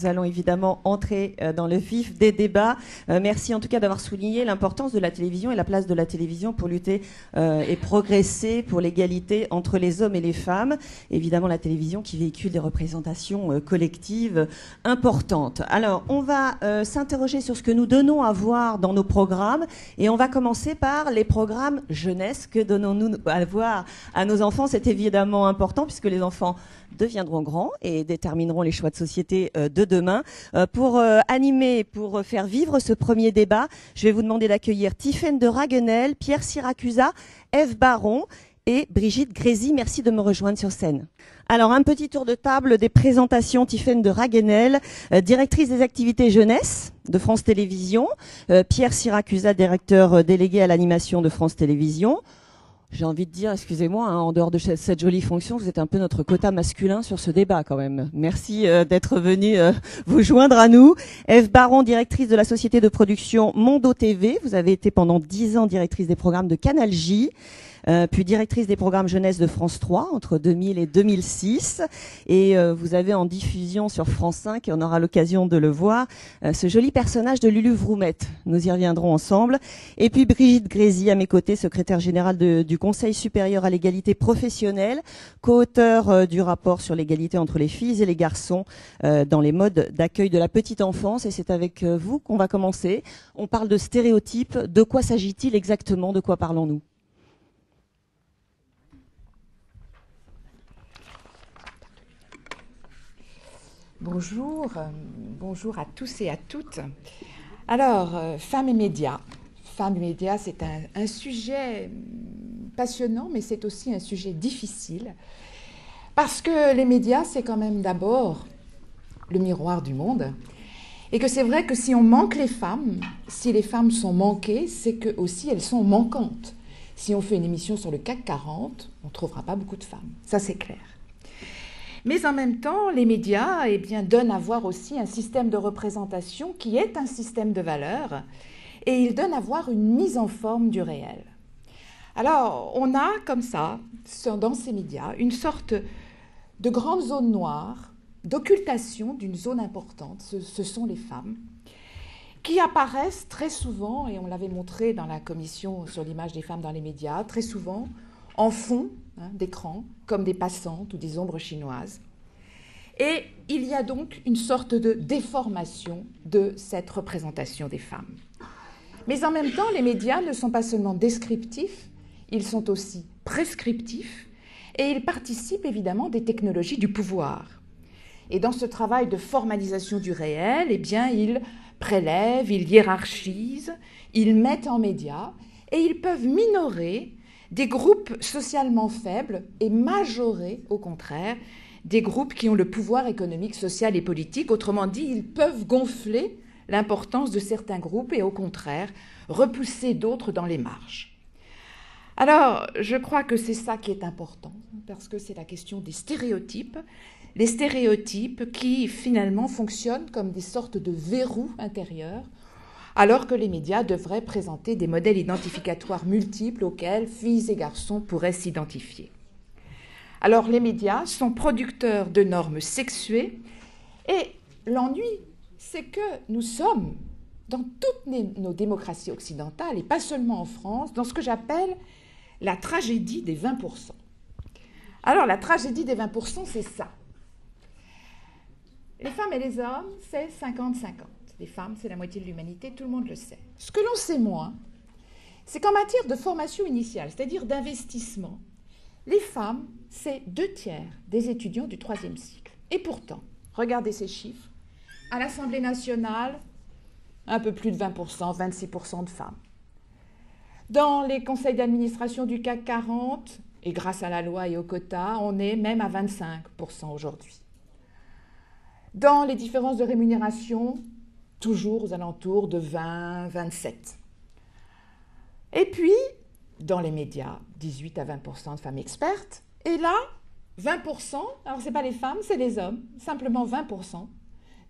nous allons évidemment entrer dans le vif des débats. Merci en tout cas d'avoir souligné l'importance de la télévision et la place de la télévision pour lutter et progresser pour l'égalité entre les hommes et les femmes. Évidemment, la télévision qui véhicule des représentations collectives importantes. Alors, on va s'interroger sur ce que nous donnons à voir dans nos programmes et on va commencer par les programmes jeunesse. Que donnons-nous à voir à nos enfants? C'est évidemment important puisque les enfants deviendront grands et détermineront les choix de société de demain. Pour animer, pour faire vivre ce premier débat, je vais vous demander d'accueillir Tiffaine de Raguenel, Pierre Siracusa, Ève Baron et Brigitte Grésy. Merci de me rejoindre sur scène. Alors, un petit tour de table des présentations. Tiffaine de Raguenel, directrice des activités jeunesse de France Télévisions. Pierre Siracusa, directeur délégué à l'animation de France Télévisions. J'ai envie de dire, excusez-moi, hein, en dehors de cette jolie fonction, vous êtes un peu notre quota masculin sur ce débat quand même. Merci d'être venu vous joindre à nous. Ève Baron, directrice de la société de production Mondo TV. Vous avez été pendant 10 ans directrice des programmes de Canal J. Puis directrice des programmes jeunesse de France 3 entre 2000 et 2006. Et vous avez en diffusion sur France 5, et on aura l'occasion de le voir, ce joli personnage de Lulu Vroumette. Nous y reviendrons ensemble. Et puis Brigitte Grésy à mes côtés, secrétaire générale du Conseil supérieur à l'égalité professionnelle, co-auteur du rapport sur l'égalité entre les filles et les garçons dans les modes d'accueil de la petite enfance. Et c'est avec vous qu'on va commencer. On parle de stéréotypes. De quoi s'agit-il exactement? De quoi parlons-nous? Bonjour, bonjour à tous et à toutes. Alors, femmes et médias. Femmes et médias, c'est un sujet passionnant, mais c'est aussi un sujet difficile. Parce que les médias, c'est quand même d'abord le miroir du monde. Et que c'est vrai que si on manque les femmes, si les femmes sont manquées, c'est que aussi elles sont manquantes. Si on fait une émission sur le CAC 40, on ne trouvera pas beaucoup de femmes. Ça, c'est clair. Mais en même temps, les médias donnent à voir aussi un système de représentation qui est un système de valeurs et ils donnent à voir une mise en forme du réel. Alors, on a comme ça, dans ces médias, une sorte de grande zone noire, d'occultation d'une zone importante, ce sont les femmes, qui apparaissent très souvent, et on l'avait montré dans la commission sur l'image des femmes dans les médias, très souvent en fond d'écran, comme des passantes ou des ombres chinoises. Et il y a donc une sorte de déformation de cette représentation des femmes. Mais en même temps, les médias ne sont pas seulement descriptifs, ils sont aussi prescriptifs, et ils participent évidemment des technologies du pouvoir. Et dans ce travail de formalisation du réel, ils prélèvent, ils hiérarchisent, ils mettent en médias, et ils peuvent minorer des groupes socialement faibles et majorer, au contraire, des groupes qui ont le pouvoir économique, social et politique. Autrement dit, ils peuvent gonfler l'importance de certains groupes et, au contraire, repousser d'autres dans les marges. Alors, je crois que c'est ça qui est important, parce que c'est la question des stéréotypes. Les stéréotypes qui, finalement, fonctionnent comme des sortes de verrous intérieurs, alors que les médias devraient présenter des modèles identificatoires multiples auxquels filles et garçons pourraient s'identifier. Alors les médias sont producteurs de normes sexuées et l'ennui, c'est que nous sommes, dans toutes nos démocraties occidentales, et pas seulement en France, dans ce que j'appelle la tragédie des 20%. Alors la tragédie des 20%, c'est ça. Les femmes et les hommes, c'est 50-50. Les femmes, c'est la moitié de l'humanité, tout le monde le sait. Ce que l'on sait moins, c'est qu'en matière de formation initiale, c'est-à-dire d'investissement, les femmes, c'est 2/3 des étudiants du 3e cycle. Et pourtant, regardez ces chiffres, à l'Assemblée nationale, un peu plus de 20%, 26% de femmes. Dans les conseils d'administration du CAC 40, et grâce à la loi et aux quotas, on est même à 25% aujourd'hui. Dans les différences de rémunération, toujours aux alentours de 20, 27. Et puis, dans les médias, 18 à 20% de femmes expertes. Et là, 20%, alors ce n'est pas les femmes, c'est les hommes. Simplement 20%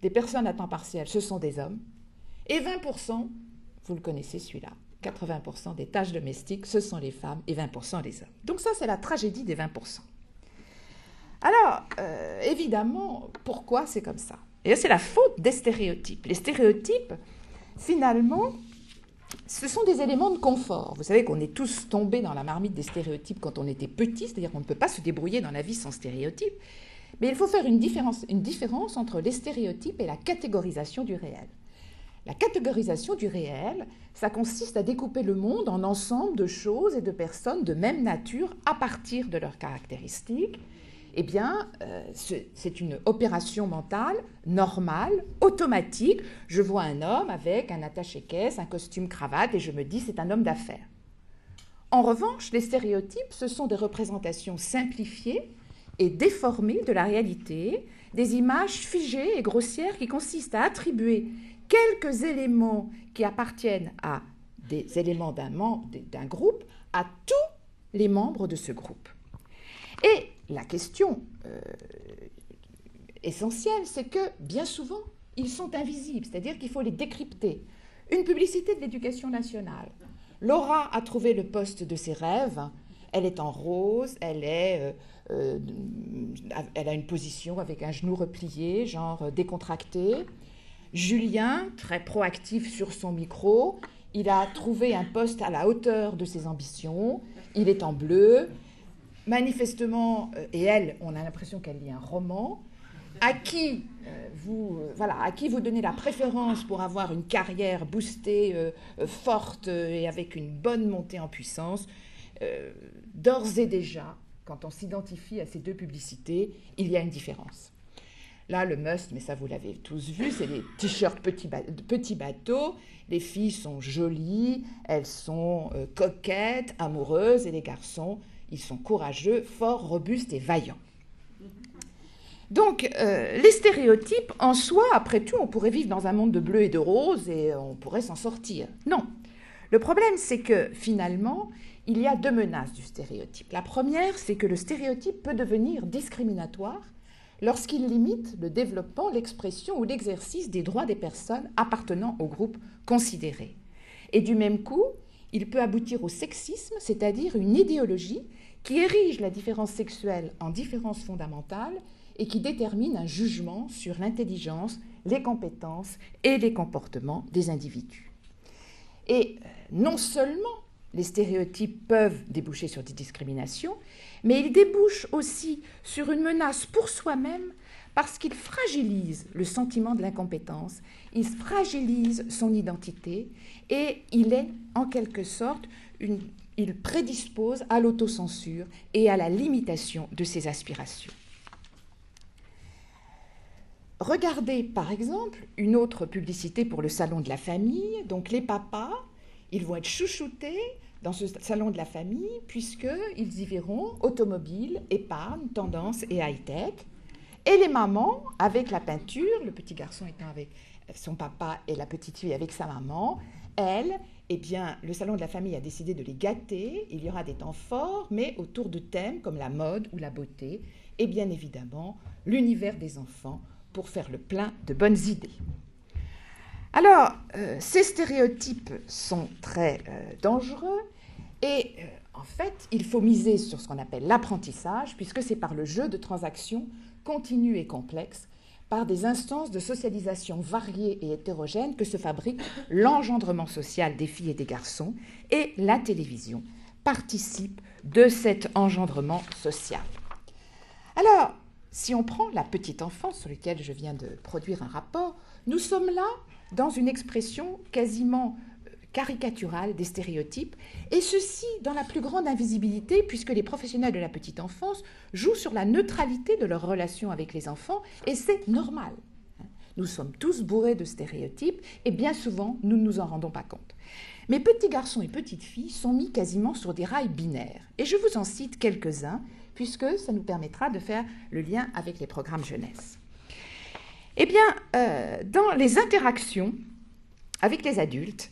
des personnes à temps partiel, ce sont des hommes. Et 20%, vous le connaissez celui-là, 80% des tâches domestiques, ce sont les femmes et 20% les hommes. Donc ça, c'est la tragédie des 20%. Alors, évidemment, pourquoi c'est comme ça? Et c'est la faute des stéréotypes. Les stéréotypes, finalement, ce sont des éléments de confort. Vous savez qu'on est tous tombés dans la marmite des stéréotypes quand on était petit, c'est-à-dire qu'on ne peut pas se débrouiller dans la vie sans stéréotypes. Mais il faut faire une différence entre les stéréotypes et la catégorisation du réel. La catégorisation du réel, ça consiste à découper le monde en ensemble de choses et de personnes de même nature à partir de leurs caractéristiques. Eh bien, c'est une opération mentale normale, automatique. Je vois un homme avec un attaché-caisse, un costume cravate et je me dis c'est un homme d'affaires. En revanche, les stéréotypes, ce sont des représentations simplifiées et déformées de la réalité, des images figées et grossières qui consistent à attribuer quelques éléments qui appartiennent à des éléments d'un groupe à tous les membres de ce groupe. Et la question essentielle, c'est que bien souvent, ils sont invisibles, c'est-à-dire qu'il faut les décrypter. Une publicité de l'Éducation nationale. Laura a trouvé le poste de ses rêves, elle est en rose, elle a une position avec un genou replié, genre décontracté. Julien, très proactif sur son micro, il a trouvé un poste à la hauteur de ses ambitions, il est en bleu. Manifestement, et elle, on a l'impression qu'elle lit un roman, à qui vous donnez la préférence pour avoir une carrière boostée, forte et avec une bonne montée en puissance. D'ores et déjà, quand on s'identifie à ces deux publicités, il y a une différence. Là, le must, mais ça vous l'avez tous vu, c'est les t-shirts petits bateaux. Les filles sont jolies, elles sont coquettes, amoureuses, et les garçons, ils sont courageux, forts, robustes et vaillants. Donc, les stéréotypes, en soi, après tout, on pourrait vivre dans un monde de bleu et de rose et on pourrait s'en sortir. Non. Le problème, c'est que, finalement, il y a deux menaces du stéréotype. La première, c'est que le stéréotype peut devenir discriminatoire lorsqu'il limite le développement, l'expression ou l'exercice des droits des personnes appartenant au groupe considéré. Et du même coup, il peut aboutir au sexisme, c'est-à-dire une idéologie qui érige la différence sexuelle en différence fondamentale et qui détermine un jugement sur l'intelligence, les compétences et les comportements des individus. Et non seulement les stéréotypes peuvent déboucher sur des discriminations, mais ils débouchent aussi sur une menace pour soi-même parce qu'ils fragilisent le sentiment de l'incompétence, ils fragilisent son identité et il est en quelque sorte il prédispose à l'autocensure et à la limitation de ses aspirations. Regardez par exemple une autre publicité pour le salon de la famille. Donc les papas, ils vont être chouchoutés dans ce salon de la famille puisqu'ils y verront automobile, épargne, tendance et high-tech. Et les mamans avec la peinture, le petit garçon étant avec son papa et la petite fille avec sa maman, elles, eh bien, le salon de la famille a décidé de les gâter. Il y aura des temps forts, mais autour de thèmes comme la mode ou la beauté, et bien évidemment l'univers des enfants pour faire le plein de bonnes idées. Alors, ces stéréotypes sont très dangereux et en fait, il faut miser sur ce qu'on appelle l'apprentissage, puisque c'est par le jeu de transactions continues et complexes, par des instances de socialisation variées et hétérogènes que se fabrique l'engendrement social des filles et des garçons, et la télévision participe de cet engendrement social. Alors, si on prend la petite enfance sur laquelle je viens de produire un rapport, nous sommes là dans une expression quasiment caricaturale des stéréotypes, et ceci dans la plus grande invisibilité, puisque les professionnels de la petite enfance jouent sur la neutralité de leurs relations avec les enfants, et c'est normal. Nous sommes tous bourrés de stéréotypes, et bien souvent, nous ne nous en rendons pas compte. Mais petits garçons et petites filles sont mis quasiment sur des rails binaires, et je vous en cite quelques-uns, puisque ça nous permettra de faire le lien avec les programmes jeunesse. Eh bien, dans les interactions avec les adultes,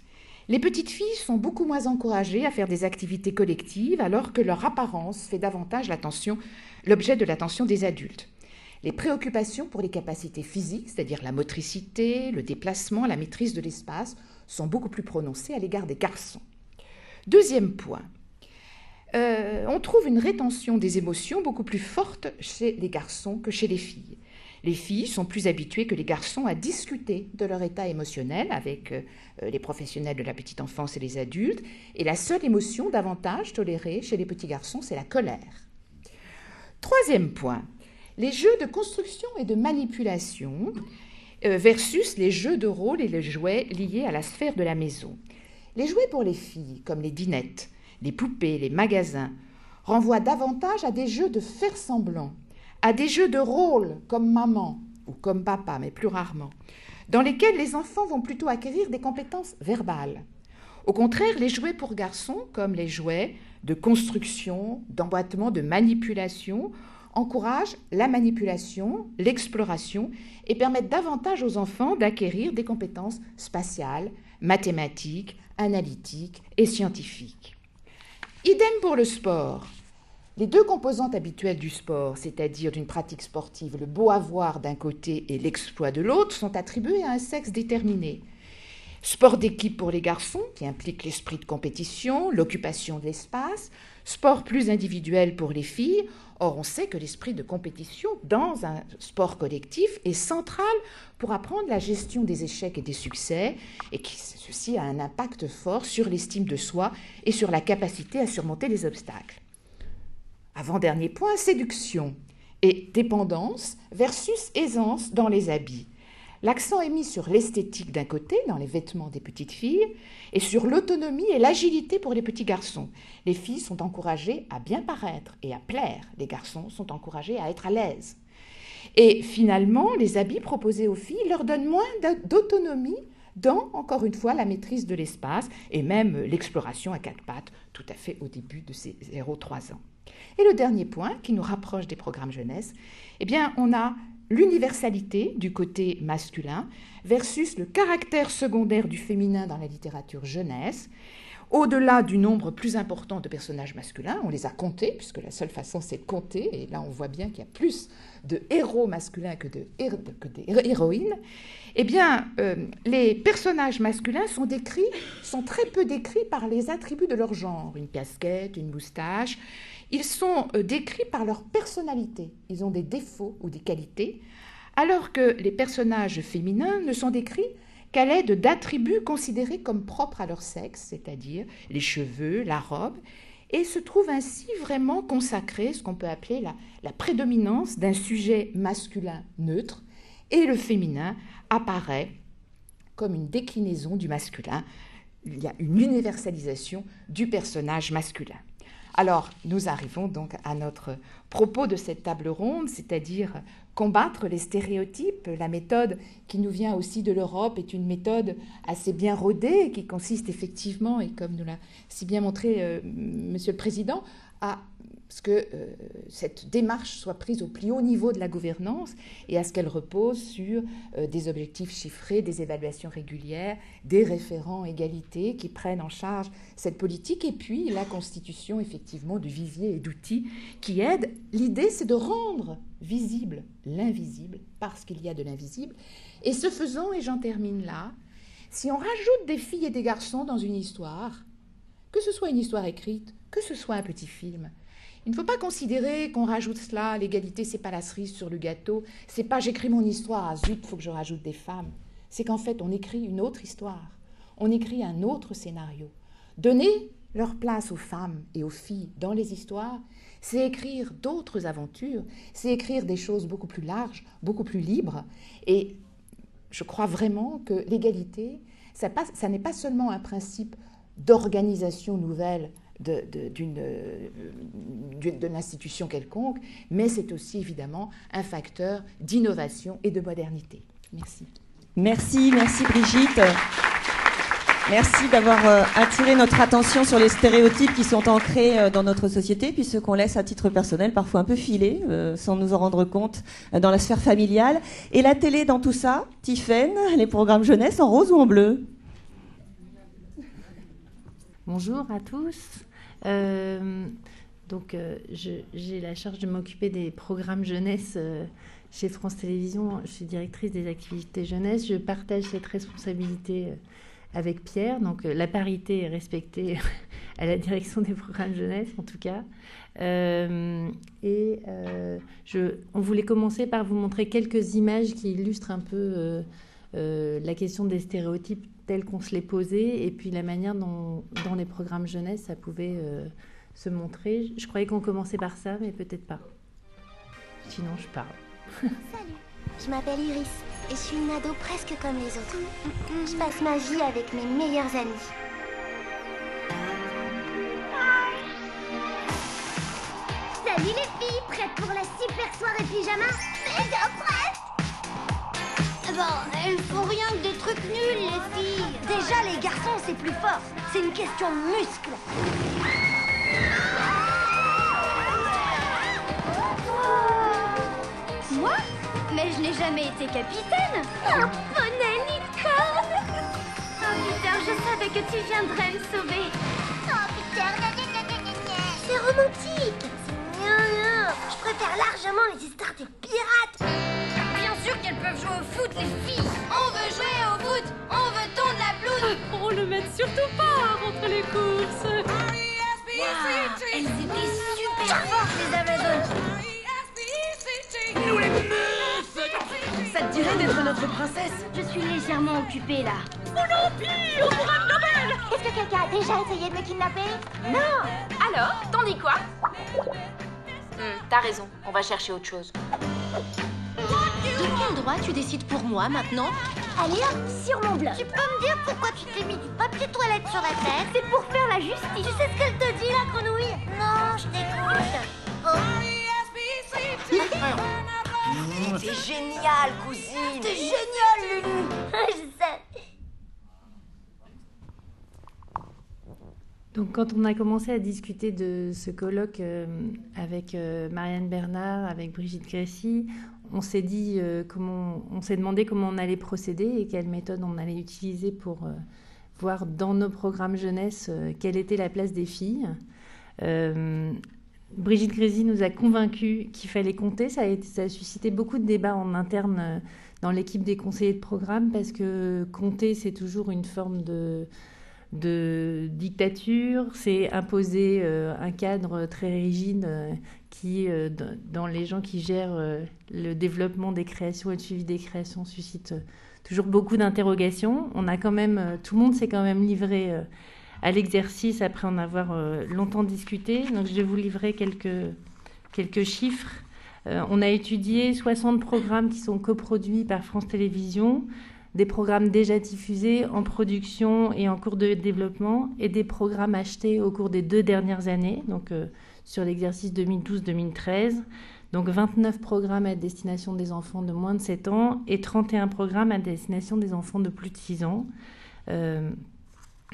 les petites filles sont beaucoup moins encouragées à faire des activités collectives alors que leur apparence fait davantage l'objet de l'attention des adultes. Les préoccupations pour les capacités physiques, c'est-à-dire la motricité, le déplacement, la maîtrise de l'espace, sont beaucoup plus prononcées à l'égard des garçons. Deuxième point, on trouve une rétention des émotions beaucoup plus forte chez les garçons que chez les filles. Les filles sont plus habituées que les garçons à discuter de leur état émotionnel avec les professionnels de la petite enfance et les adultes, et la seule émotion davantage tolérée chez les petits garçons, c'est la colère. Troisième point, les jeux de construction et de manipulation versus les jeux de rôle et les jouets liés à la sphère de la maison. Les jouets pour les filles, comme les dinettes, les poupées, les magasins, renvoient davantage à des jeux de faire-semblant, à des jeux de rôle comme maman ou comme papa, mais plus rarement, dans lesquels les enfants vont plutôt acquérir des compétences verbales. Au contraire, les jouets pour garçons, comme les jouets de construction, d'emboîtement, de manipulation, encouragent la manipulation, l'exploration et permettent davantage aux enfants d'acquérir des compétences spatiales, mathématiques, analytiques et scientifiques. Idem pour le sport. Les deux composantes habituelles du sport, c'est-à-dire d'une pratique sportive, le beau avoir d'un côté et l'exploit de l'autre, sont attribuées à un sexe déterminé. Sport d'équipe pour les garçons, qui implique l'esprit de compétition, l'occupation de l'espace. Sport plus individuel pour les filles. Or, on sait que l'esprit de compétition dans un sport collectif est central pour apprendre la gestion des échecs et des succès, et que ceci a un impact fort sur l'estime de soi et sur la capacité à surmonter les obstacles. Avant-dernier point, séduction et dépendance versus aisance dans les habits. L'accent est mis sur l'esthétique d'un côté, dans les vêtements des petites filles, et sur l'autonomie et l'agilité pour les petits garçons. Les filles sont encouragées à bien paraître et à plaire. Les garçons sont encouragés à être à l'aise. Et finalement, les habits proposés aux filles leur donnent moins d'autonomie dans, encore une fois, la maîtrise de l'espace et même l'exploration à quatre pattes, tout à fait au début de ces 0-3 ans. Et le dernier point, qui nous rapproche des programmes jeunesse, eh bien, on a l'universalité du côté masculin versus le caractère secondaire du féminin dans la littérature jeunesse. Au-delà du nombre plus important de personnages masculins, on les a comptés, puisque la seule façon c'est de compter, et là on voit bien qu'il y a plus de héros masculins que d'héroïnes, eh bien, les personnages masculins sont très peu décrits par les attributs de leur genre, une casquette, une moustache. Ils sont décrits par leur personnalité. Ils ont des défauts ou des qualités, alors que les personnages féminins ne sont décrits qu'à l'aide d'attributs considérés comme propres à leur sexe, c'est-à-dire les cheveux, la robe, et se trouve ainsi vraiment consacré ce qu'on peut appeler la prédominance d'un sujet masculin neutre, et le féminin apparaît comme une déclinaison du masculin. Il y a une universalisation du personnage masculin. Alors, nous arrivons donc à notre propos de cette table ronde, c'est-à-dire combattre les stéréotypes. La méthode qui nous vient aussi de l'Europe est une méthode assez bien rodée, qui consiste effectivement, et comme nous l'a si bien montré Monsieur le Président, à ce que cette démarche soit prise au plus haut niveau de la gouvernance et à ce qu'elle repose sur des objectifs chiffrés, des évaluations régulières, des référents égalité qui prennent en charge cette politique, et puis la constitution effectivement de viviers et d'outils qui aident. L'idée, c'est de rendre visible l'invisible parce qu'il y a de l'invisible. Et ce faisant, et j'en termine là, si on rajoute des filles et des garçons dans une histoire, que ce soit une histoire écrite, que ce soit un petit film, il ne faut pas considérer qu'on rajoute cela, l'égalité, c'est pas la cerise sur le gâteau, c'est pas j'écris mon histoire, ah zut, il faut que je rajoute des femmes. C'est qu'en fait, on écrit une autre histoire, on écrit un autre scénario. Donner leur place aux femmes et aux filles dans les histoires, c'est écrire d'autres aventures, c'est écrire des choses beaucoup plus larges, beaucoup plus libres. Et je crois vraiment que l'égalité, ça n'est pas seulement un principe d'organisation nouvelle d'une institution quelconque, mais c'est aussi évidemment un facteur d'innovation et de modernité. Merci. Merci Brigitte. Merci d'avoir attiré notre attention sur les stéréotypes qui sont ancrés dans notre société, puis ceux qu'on laisse à titre personnel parfois un peu filer, sans nous en rendre compte, dans la sphère familiale. Et la télé dans tout ça, Tiffaine, les programmes jeunesse en rose ou en bleu? Bonjour à tous. J'ai la charge de m'occuper des programmes jeunesse chez France Télévisions. Je suis directrice des activités jeunesse. Je partage cette responsabilité avec Pierre. Donc la parité est respectée à la direction des programmes jeunesse, en tout cas. On voulait commencer par vous montrer quelques images qui illustrent un peu la question des stéréotypes tels qu'on se les posait, et puis la manière dont, dans les programmes jeunesse, ça pouvait se montrer. Je croyais qu'on commençait par ça, mais peut-être pas. Sinon, je parle. Salut, je m'appelle Iris et je suis une ado presque comme les autres. Je passe ma vie avec mes meilleurs amis. Salut les filles, prêtes pour la super soirée pyjama? Déjà prête? Bon, elles font rien que des trucs nuls, les filles. Déjà, les garçons, c'est plus fort. C'est une question de muscles. Moi? Mais je n'ai jamais été capitaine. Oh, poney licorne. Oh, Peter, je savais que tu viendrais me sauver. Oh, Peter, c'est romantique. Je préfère largement les histoires de pirates. Bien sûr qu'elles peuvent jouer au foot, les filles. On veut jouer au foot. On veut tondre la pelouse. On le met surtout pas entre les courses. Wow, elles étaient super fortes, les Amazones. Ça te dirait d'être notre princesse? Je suis légèrement occupée là. Mon empire pour un Nobel! Est-ce que quelqu'un a déjà essayé de me kidnapper? Non! Alors, t'en dis quoi? T'as raison, on va chercher autre chose. De quel droit tu décides pour moi maintenant? Allez hop, sur mon blog. Tu peux me dire pourquoi tu t'es mis du papier toilette sur la tête? C'est pour faire la justice. Tu sais ce qu'elle te dit, la grenouille? Non, je t'écoute. Oh. C'est génial, cousine! C'est génial, Lulu. Je sais. Donc, quand on a commencé à discuter de ce colloque avec Marianne Bernard, avec Brigitte Gressy, on s'est demandé comment on allait procéder et quelle méthode on allait utiliser pour voir dans nos programmes jeunesse quelle était la place des filles. Brigitte Gressy nous a convaincus qu'il fallait compter. Ça a suscité beaucoup de débats en interne dans l'équipe des conseillers de programme, parce que compter, c'est toujours une forme de dictature, c'est imposer un cadre très rigide qui, dans les gens qui gèrent le développement des créations et le suivi des créations, suscite toujours beaucoup d'interrogations. Tout le monde s'est quand même livré à l'exercice après en avoir longtemps discuté. Donc je vais vous livrer quelques chiffres. On a étudié 60 programmes qui sont coproduits par France Télévisions, des programmes déjà diffusés, en production et en cours de développement, et des programmes achetés au cours des 2 dernières années, donc sur l'exercice 2012-2013. Donc 29 programmes à destination des enfants de moins de 7 ans et 31 programmes à destination des enfants de plus de 6 ans.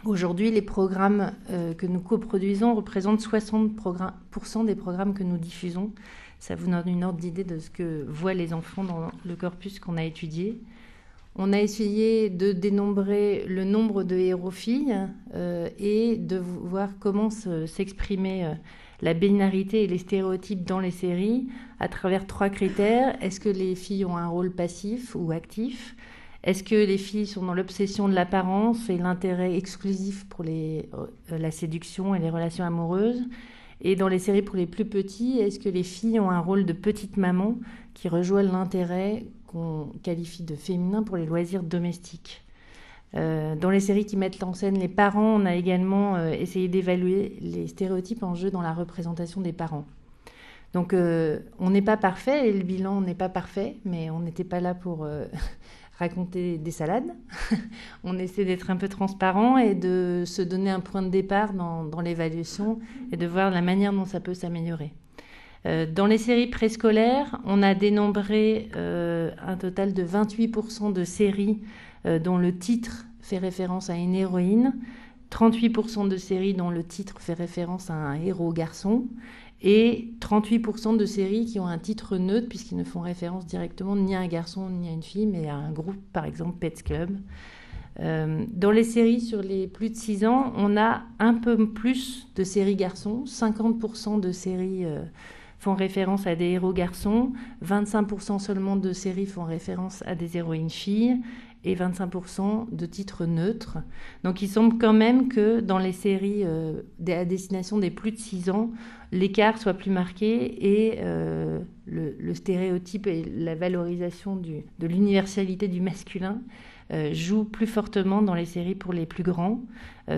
Aujourd'hui, les programmes que nous coproduisons représentent 60% des programmes que nous diffusons. Ça vous donne une ordre d'idée de ce que voient les enfants dans le corpus qu'on a étudié. On a essayé de dénombrer le nombre de héros-filles et de voir comment s'exprimait la binarité et les stéréotypes dans les séries à travers 3 critères. Est-ce que les filles ont un rôle passif ou actif ? Est-ce que les filles sont dans l'obsession de l'apparence et l'intérêt exclusif pour la séduction et les relations amoureuses ? Et dans les séries pour les plus petits, est-ce que les filles ont un rôle de petite maman qui rejoint l'intérêt qu'on qualifie de féminin pour les loisirs domestiques? Dans les séries qui mettent en scène les parents, on a également essayé d'évaluer les stéréotypes en jeu dans la représentation des parents. Donc on n'est pas parfait et le bilan n'est pas parfait, mais on n'était pas là pour raconter des salades. On essaie d'être un peu transparent et de se donner un point de départ dans l'évaluation et de voir la manière dont ça peut s'améliorer. Dans les séries préscolaires, on a dénombré un total de 28% de séries dont le titre fait référence à une héroïne, 38% de séries dont le titre fait référence à un héros garçon, et 38% de séries qui ont un titre neutre puisqu'ils ne font référence directement ni à un garçon ni à une fille, mais à un groupe, par exemple Pets Club. Dans les séries sur les plus de 6 ans, on a un peu plus de séries garçons, 50% de séries font référence à des héros garçons, 25% seulement de séries font référence à des héroïnes filles, et 25% de titres neutres. Donc il semble quand même que dans les séries à destination des plus de 6 ans, l'écart soit plus marqué et le stéréotype et la valorisation de l'universalité du masculin joue plus fortement dans les séries pour les plus grands.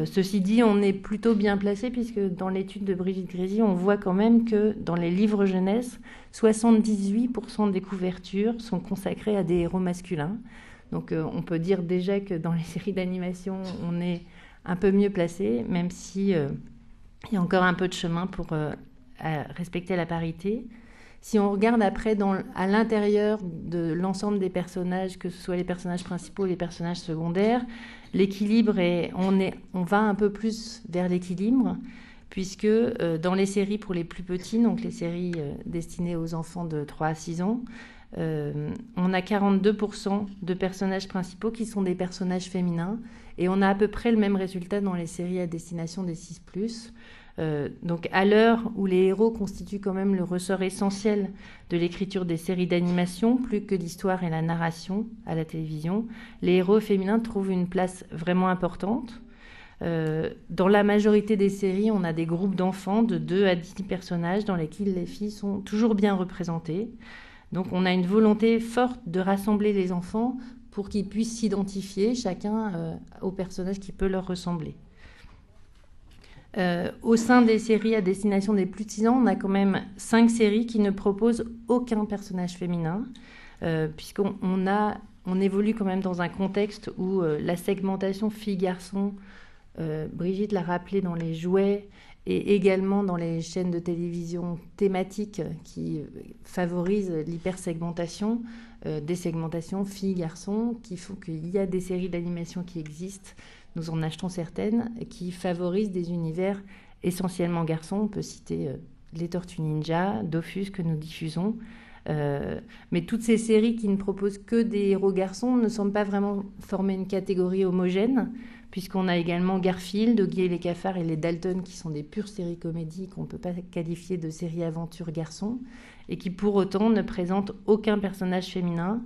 Ceci dit, on est plutôt bien placé puisque dans l'étude de Brigitte Grésy, on voit quand même que dans les livres jeunesse, 78% des couvertures sont consacrées à des héros masculins. Donc on peut dire déjà que dans les séries d'animation, on est un peu mieux placé, même si il y a encore un peu de chemin pour respecter la parité. Si on regarde après à l'intérieur de l'ensemble des personnages, que ce soit les personnages principaux ou les personnages secondaires, l'équilibre on va un peu plus vers l'équilibre, puisque dans les séries pour les plus petits, donc les séries destinées aux enfants de 3 à 6 ans, on a 42% de personnages principaux qui sont des personnages féminins, et on a à peu près le même résultat dans les séries à destination des 6+. Donc à l'heure où les héros constituent quand même le ressort essentiel de l'écriture des séries d'animation, plus que l'histoire et la narration à la télévision, les héros féminins trouvent une place vraiment importante. Dans la majorité des séries, on a des groupes d'enfants de 2 à 10 personnages dans lesquels les filles sont toujours bien représentées. Donc on a une volonté forte de rassembler les enfants pour qu'ils puissent s'identifier chacun au personnage qui peut leur ressembler. Au sein des séries à destination des plus de 6 ans, on a quand même 5 séries qui ne proposent aucun personnage féminin, puisqu'on évolue quand même dans un contexte où la segmentation filles-garçons, Brigitte l'a rappelé dans les jouets, et également dans les chaînes de télévision thématiques qui favorisent l'hypersegmentation, des segmentations filles-garçons, qui font qu'il y a des séries d'animation qui existent, nous en achetons certaines, qui favorisent des univers essentiellement garçons. On peut citer les Tortues Ninja, Dofus que nous diffusons. Mais toutes ces séries qui ne proposent que des héros garçons ne semblent pas vraiment former une catégorie homogène, puisqu'on a également Garfield, Oggy et les Cafards et les Dalton, qui sont des pures séries comédies qu'on ne peut pas qualifier de séries aventures garçons, et qui pour autant ne présentent aucun personnage féminin.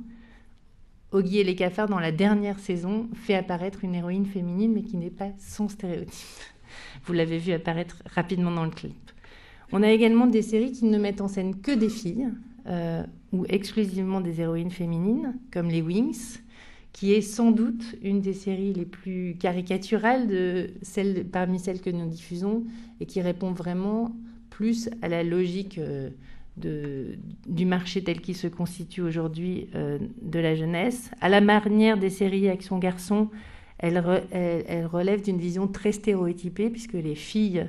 Oggy et les Cafards, dans la dernière saison, fait apparaître une héroïne féminine, mais qui n'est pas son stéréotype. Vous l'avez vu apparaître rapidement dans le clip. On a également des séries qui ne mettent en scène que des filles, ou exclusivement des héroïnes féminines, comme les Wings, qui est sans doute une des séries les plus caricaturales parmi celles que nous diffusons, et qui répond vraiment plus à la logique du marché tel qu'il se constitue aujourd'hui de la jeunesse. À la manière des séries Action Garçon, elle relève d'une vision très stéréotypée, puisque les filles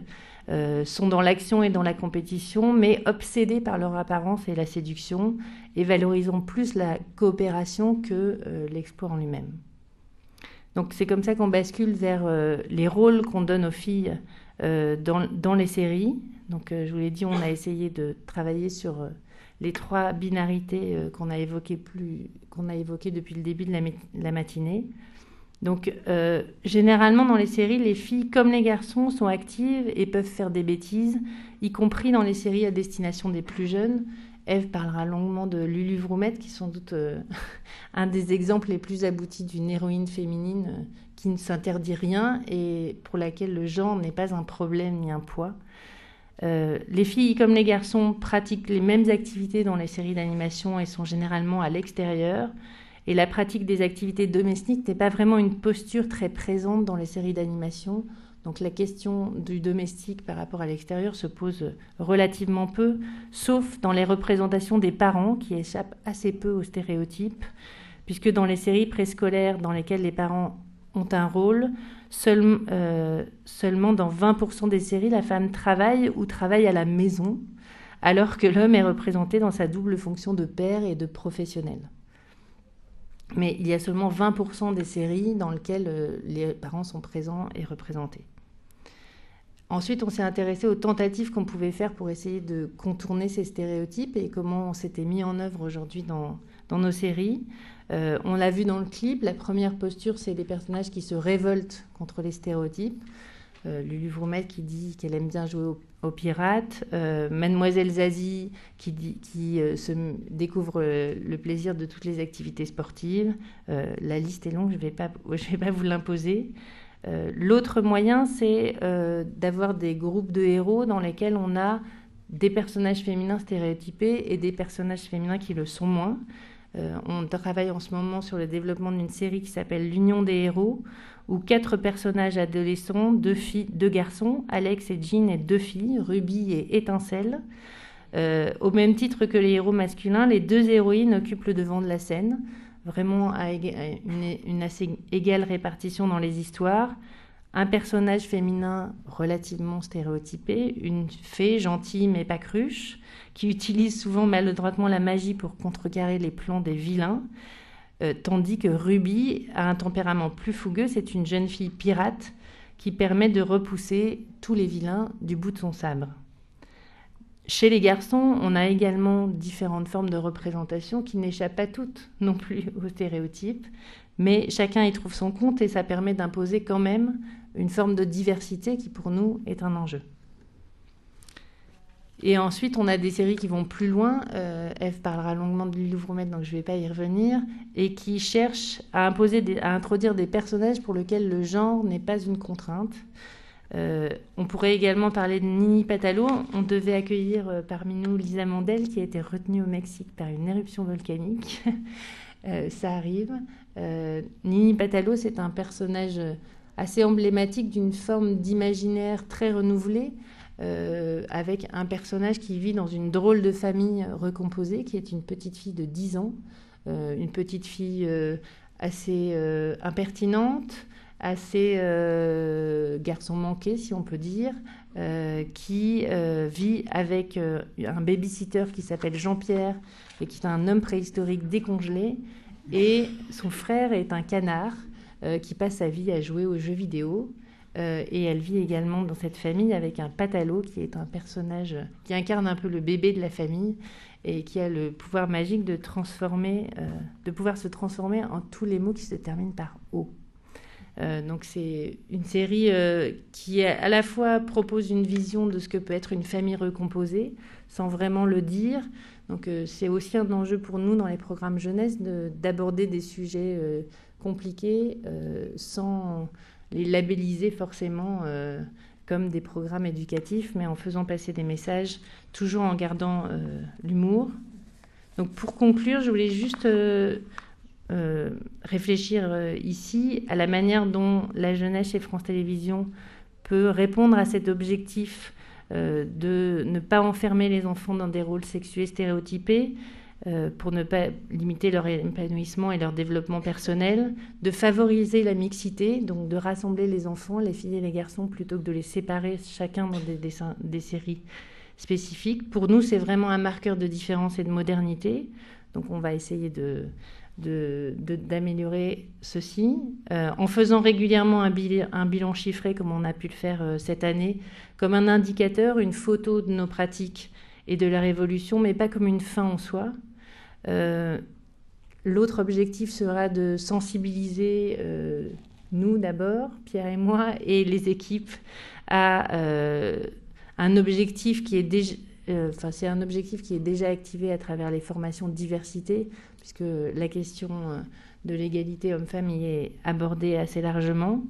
sont dans l'action et dans la compétition, mais obsédées par leur apparence et la séduction, et valorisant plus la coopération que l'exploit en lui-même. Donc c'est comme ça qu'on bascule vers les rôles qu'on donne aux filles dans les séries. Donc je vous l'ai dit, on a essayé de travailler sur les 3 binarités qu'on a évoquées depuis le début de la matinée. Donc généralement dans les séries, les filles comme les garçons sont actives et peuvent faire des bêtises, y compris dans les séries à destination des plus jeunes. Ève parlera longuement de Lulu Vroumette, qui est sans doute un des exemples les plus aboutis d'une héroïne féminine qui ne s'interdit rien et pour laquelle le genre n'est pas un problème ni un poids. Les filles comme les garçons pratiquent les mêmes activités dans les séries d'animation et sont généralement à l'extérieur. Et la pratique des activités domestiques n'est pas vraiment une posture très présente dans les séries d'animation. Donc la question du domestique par rapport à l'extérieur se pose relativement peu, sauf dans les représentations des parents qui échappent assez peu aux stéréotypes, puisque dans les séries préscolaires dans lesquelles les parents ont un rôle, seulement dans 20% des séries, la femme travaille ou travaille à la maison, alors que l'homme est représenté dans sa double fonction de père et de professionnel. Mais il y a seulement 20% des séries dans lesquelles les parents sont présents et représentés. Ensuite, on s'est intéressé aux tentatives qu'on pouvait faire pour essayer de contourner ces stéréotypes et comment on s'était mis en œuvre aujourd'hui dans nos séries. On l'a vu dans le clip, la première posture, c'est les personnages qui se révoltent contre les stéréotypes. Lulu Vroumette qui dit qu'elle aime bien jouer aux pirates, Mademoiselle Zazie qui se découvre le plaisir de toutes les activités sportives. La liste est longue, je vais pas vous l'imposer. L'autre moyen, c'est d'avoir des groupes de héros dans lesquels on a des personnages féminins stéréotypés et des personnages féminins qui le sont moins. On travaille en ce moment sur le développement d'une série qui s'appelle L'Union des héros, où 4 personnages adolescents, 2 garçons, Alex et Jean, et 2 filles, Ruby et Étincelle. Au même titre que les héros masculins, les 2 héroïnes occupent le devant de la scène, vraiment à une assez égale répartition dans les histoires. Un personnage féminin relativement stéréotypé, une fée gentille mais pas cruche, qui utilise souvent maladroitement la magie pour contrecarrer les plans des vilains, tandis que Ruby a un tempérament plus fougueux, c'est une jeune fille pirate qui permet de repousser tous les vilains du bout de son sabre. Chez les garçons, on a également différentes formes de représentation qui n'échappent pas toutes non plus aux stéréotypes, mais chacun y trouve son compte et ça permet d'imposer quand même une forme de diversité qui pour nous est un enjeu. Et ensuite, on a des séries qui vont plus loin. Eve parlera longuement de Lulu Vroumette, donc je ne vais pas y revenir, et qui cherchent à introduire des personnages pour lesquels le genre n'est pas une contrainte. On pourrait également parler de Nini Patalo. On devait accueillir parmi nous Lisa Mandel, qui a été retenue au Mexique par une éruption volcanique. Ça arrive. Nini Patalo, c'est un personnage assez emblématique d'une forme d'imaginaire très renouvelée, avec un personnage qui vit dans une drôle de famille recomposée, qui est une petite fille de 10 ans, une petite fille assez impertinente, assez garçon manqué, si on peut dire, qui vit avec un baby-sitter qui s'appelle Jean-Pierre et qui est un homme préhistorique décongelé, et son frère est un canard qui passe sa vie à jouer aux jeux vidéo. Et elle vit également dans cette famille avec un Patalo qui est un personnage qui incarne un peu le bébé de la famille et qui a le pouvoir magique de pouvoir se transformer en tous les mots qui se terminent par O. Donc c'est une série qui à la fois propose une vision de ce que peut être une famille recomposée sans vraiment le dire. Donc c'est aussi un enjeu pour nous dans les programmes jeunesse d'aborder des sujets compliqués sans les labelliser forcément comme des programmes éducatifs, mais en faisant passer des messages, toujours en gardant l'humour. Donc pour conclure, je voulais juste réfléchir ici à la manière dont la jeunesse chez France Télévisions peut répondre à cet objectif de ne pas enfermer les enfants dans des rôles sexués stéréotypés, pour ne pas limiter leur épanouissement et leur développement personnel, de favoriser la mixité, donc de rassembler les enfants, les filles et les garçons, plutôt que de les séparer chacun dans des séries spécifiques. Pour nous, c'est vraiment un marqueur de différence et de modernité, donc on va essayer d'améliorer ceci, en faisant régulièrement un bilan chiffré, comme on a pu le faire cette année, comme un indicateur, une photo de nos pratiques et de leur évolution, mais pas comme une fin en soi. L'autre objectif sera de sensibiliser nous d'abord, Pierre et moi, et les équipes à un objectif qui est déjà... c'est un objectif qui est déjà activé à travers les formations de diversité, puisque la question de l'égalité homme-femme y est abordée assez largement.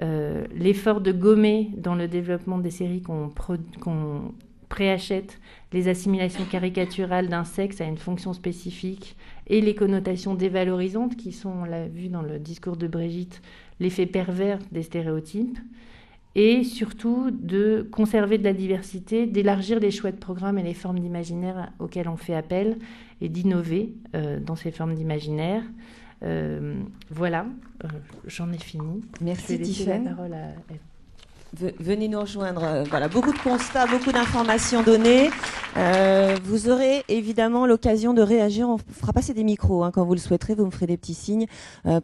L'effort de gommer dans le développement des séries qu'on préachète les assimilations caricaturales d'un sexe à une fonction spécifique et les connotations dévalorisantes qui sont, on l'a vu dans le discours de Brigitte, l'effet pervers des stéréotypes, et surtout de conserver de la diversité, d'élargir les choix de programmes et les formes d'imaginaire auxquelles on fait appel et d'innover dans ces formes d'imaginaire. Voilà, j'en ai fini. Merci Tiffaine. La parole à Eve. Venez nous rejoindre. Voilà, beaucoup de constats, beaucoup d'informations données. Vous aurez évidemment l'occasion de réagir. On fera passer des micros quand vous le souhaiterez. Vous me ferez des petits signes.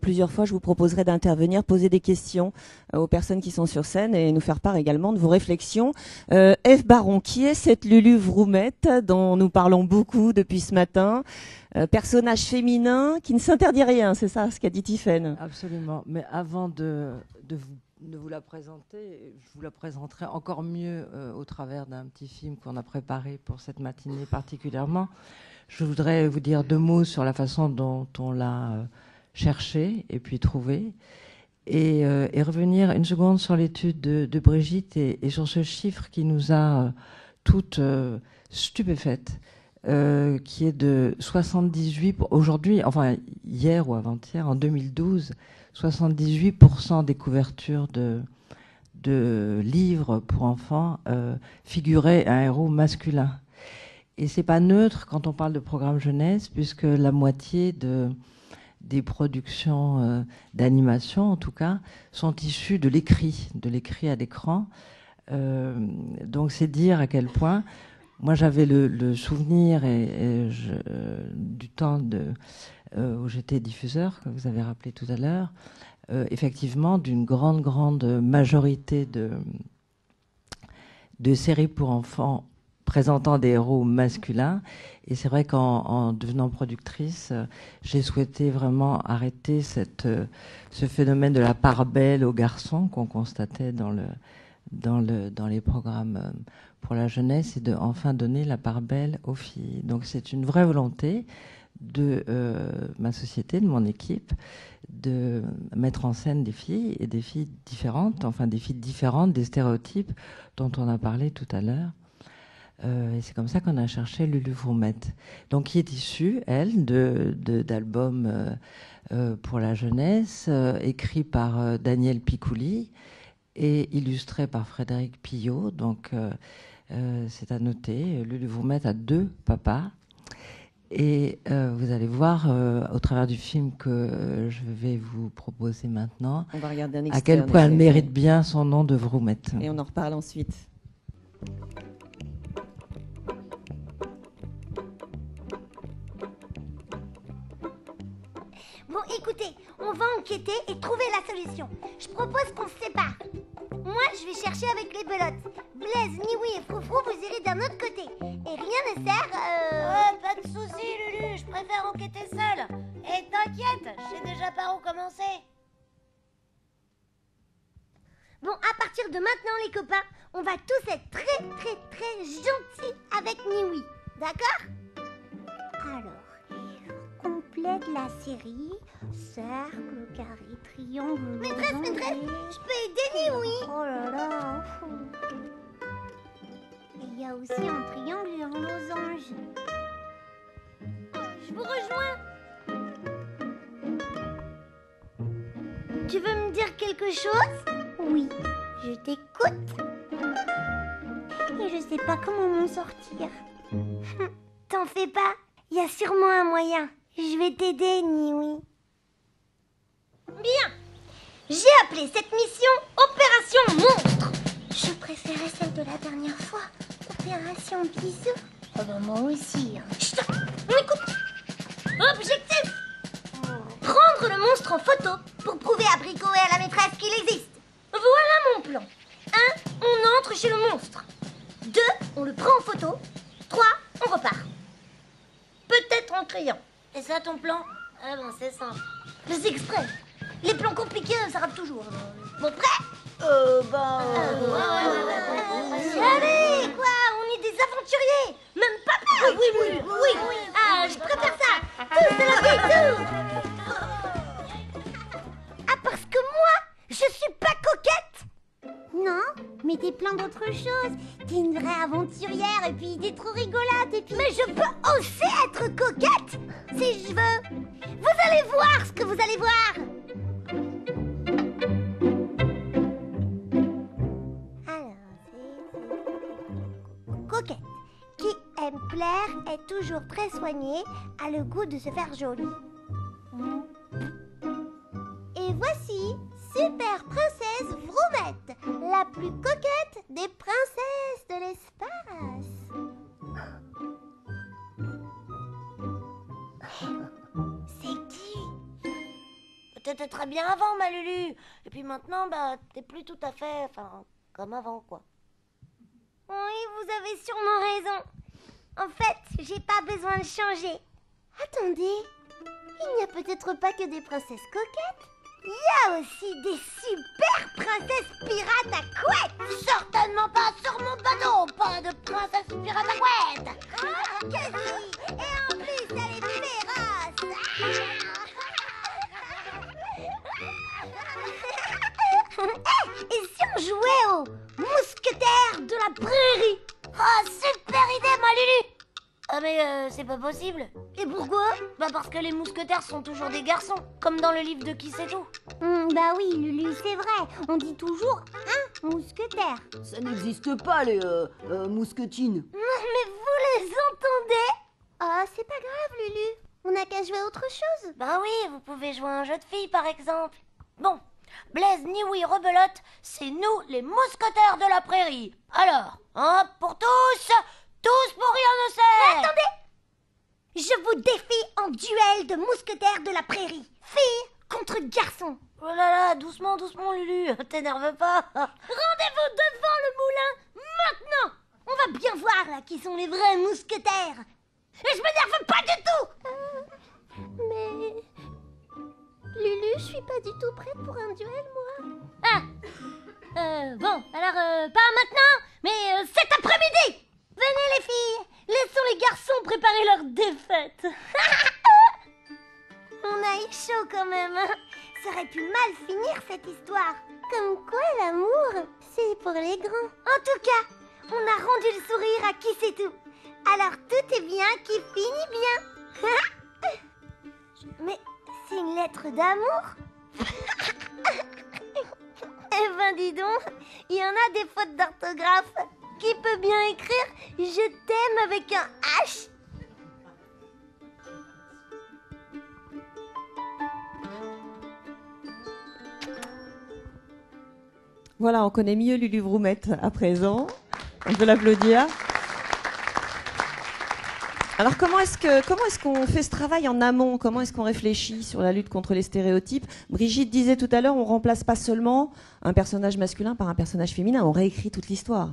Plusieurs fois, je vous proposerai d'intervenir, poser des questions aux personnes qui sont sur scène et nous faire part également de vos réflexions. Eve Baron, qui est cette Lulu Vroumette dont nous parlons beaucoup depuis ce matin? Personnage féminin qui ne s'interdit rien, c'est ça ce qu'a dit Tiffaine? Absolument. Mais avant de vous de vous la présenter. Je vous la présenterai encore mieux au travers d'un petit film qu'on a préparé pour cette matinée particulièrement. Je voudrais vous dire 2 mots sur la façon dont on l'a cherché et puis trouvé. Et revenir une seconde sur l'étude de Brigitte et sur ce chiffre qui nous a toutes stupéfaites, qui est de 78, aujourd'hui, enfin hier ou avant-hier, en 2012, 78% des couvertures de livres pour enfants figuraient un héros masculin. Et c'est pas neutre quand on parle de programme jeunesse, puisque la moitié des productions d'animation, en tout cas, sont issues de l'écrit à l'écran. Donc c'est dire à quel point. Moi, j'avais le souvenir du temps où j'étais diffuseur, que vous avez rappelé tout à l'heure, effectivement, d'une grande majorité de séries pour enfants présentant des héros masculins. Et c'est vrai qu'en devenant productrice, j'ai souhaité vraiment arrêter ce phénomène de la part belle aux garçons qu'on constatait dans les programmes pour la jeunesse, et de enfin donner la part belle aux filles. Donc c'est une vraie volonté de ma société, de mon équipe, de mettre en scène des filles, et des filles différentes, enfin des filles différentes des stéréotypes dont on a parlé tout à l'heure. Et c'est comme ça qu'on a cherché Lulu Vroumette, donc qui est issue, elle, d'albums pour la jeunesse, écrits par Daniel Picouli et illustrés par Frédéric Pillot. Donc c'est à noter, Lulu Vroumette a 2 papas. Et vous allez voir au travers du film que je vais vous proposer maintenant, on va regarder un extrait, à quel point elle mérite bien son nom de Vroumette. Et on en reparle ensuite. Bon, écoutez, on va enquêter et trouver la solution. Je propose qu'on se sépare. Moi, je vais chercher avec les belotes. Blaise, Niwi et Froufrou, vous irez d'un autre côté. Et rien ne sert, pas de soucis, Lulu, je préfère enquêter seule. Et t'inquiète, je sais déjà par où commencer. Bon, à partir de maintenant, les copains, on va tous être très gentils avec Niwi. D'accord? Alors, complète la série. Cercle, carré, triangle... Maîtresse, je peux aider Niwi? Oh là là. Et il y a aussi un triangle et un losange. Je vous rejoins. Tu veux me dire quelque chose? Oui, je t'écoute. Et je sais pas comment m'en sortir. T'en fais pas, il y a sûrement un moyen. Je vais t'aider, Niwi. Bien. J'ai appelé cette mission Opération Monstre. Je préférais celle de la dernière fois. Opération Bisous. Oh bah moi aussi. Chut, on écoute. Objectif. Prendre le monstre en photo pour prouver à Brico et à la maîtresse qu'il existe. Voilà mon plan. 1, on entre chez le monstre. 2, on le prend en photo. 3, on repart. Peut-être en criant. Et ça ton plan? Ah ben c'est simple. Je sais exprès. Les plans compliqués, ça rate toujours. Bon, prêt? Allez, quoi? On est des aventuriers. Même pas plus. Oui. Ah, je préfère ça. Tous de la vie, tout. Ah, parce que moi, je suis pas coquette. Non, mais t'es plein d'autres choses. T'es une vraie aventurière et puis t'es trop rigolote et puis... Mais je peux aussi être coquette si je veux. Vous allez voir ce que vous allez voir. Alors, c'est coquette. Qui aime plaire, est toujours très soignée, a le goût de se faire jolie. Et voici Super Princesse Vroumette, la plus coquette des princesses de l'espace. C'est qui? T'étais très bien avant, ma Lulu. Et puis maintenant, bah, t'es plus tout à fait, enfin, comme avant, quoi. Oui, vous avez sûrement raison. En fait, j'ai pas besoin de changer. Attendez, il n'y a peut-être pas que des princesses coquettes. Il y a aussi des super princesses pirates à couette. Certainement pas sur mon bateau, pas de princesse pirate à couette. Ah, quasi. Et en plus, elle est féroce. Et si on jouait aux mousquetaires de la prairie? Oh, super idée, ma Lulu. Ah mais c'est pas possible. Et pourquoi? Bah parce que les mousquetaires sont toujours des garçons, comme dans le livre de Qui sait tout. Bah oui, Lulu, c'est vrai. On dit toujours un mousquetaire. Ça n'existe pas, les mousquetines. Mais vous les entendez? Ah, c'est pas grave, Lulu. On n'a qu'à jouer à autre chose. Bah oui, vous pouvez jouer à un jeu de filles par exemple. Bon, Blaise, Niwi, Rebelote, c'est nous les mousquetaires de la prairie. Alors, un pour tous pour rien ne sert. Attendez! Je vous défie en duel de mousquetaires de la prairie. Filles contre garçons. Oh là là, doucement, doucement, Lulu, t'énerve pas. Rendez-vous devant le moulin maintenant. On va bien voir là qui sont les vrais mousquetaires. Et je m'énerve pas du tout. Mais... Lulu, je suis pas du tout prête pour un duel, moi. Bon, alors pas maintenant, mais cet après-midi. Venez les filles, laissons les garçons préparer leur défaite. On a eu chaud quand même, hein. Ça aurait pu mal finir cette histoire. Comme quoi l'amour, c'est pour les grands. En tout cas, on a rendu le sourire à Qui sait tout. Alors tout est bien qui finit bien. Mais c'est une lettre d'amour. Eh ben dis donc, il y en a des fautes d'orthographe. Qui peut bien écrire « Je t'aime » avec un H? Voilà, on connaît mieux Lulu Vroumette à présent. On peut l'applaudir. Alors comment est-ce qu'on fait ce travail en amont? Comment est-ce qu'on réfléchit sur la lutte contre les stéréotypes? Brigitte disait tout à l'heure, on remplace pas seulement un personnage masculin par un personnage féminin, on réécrit toute l'histoire.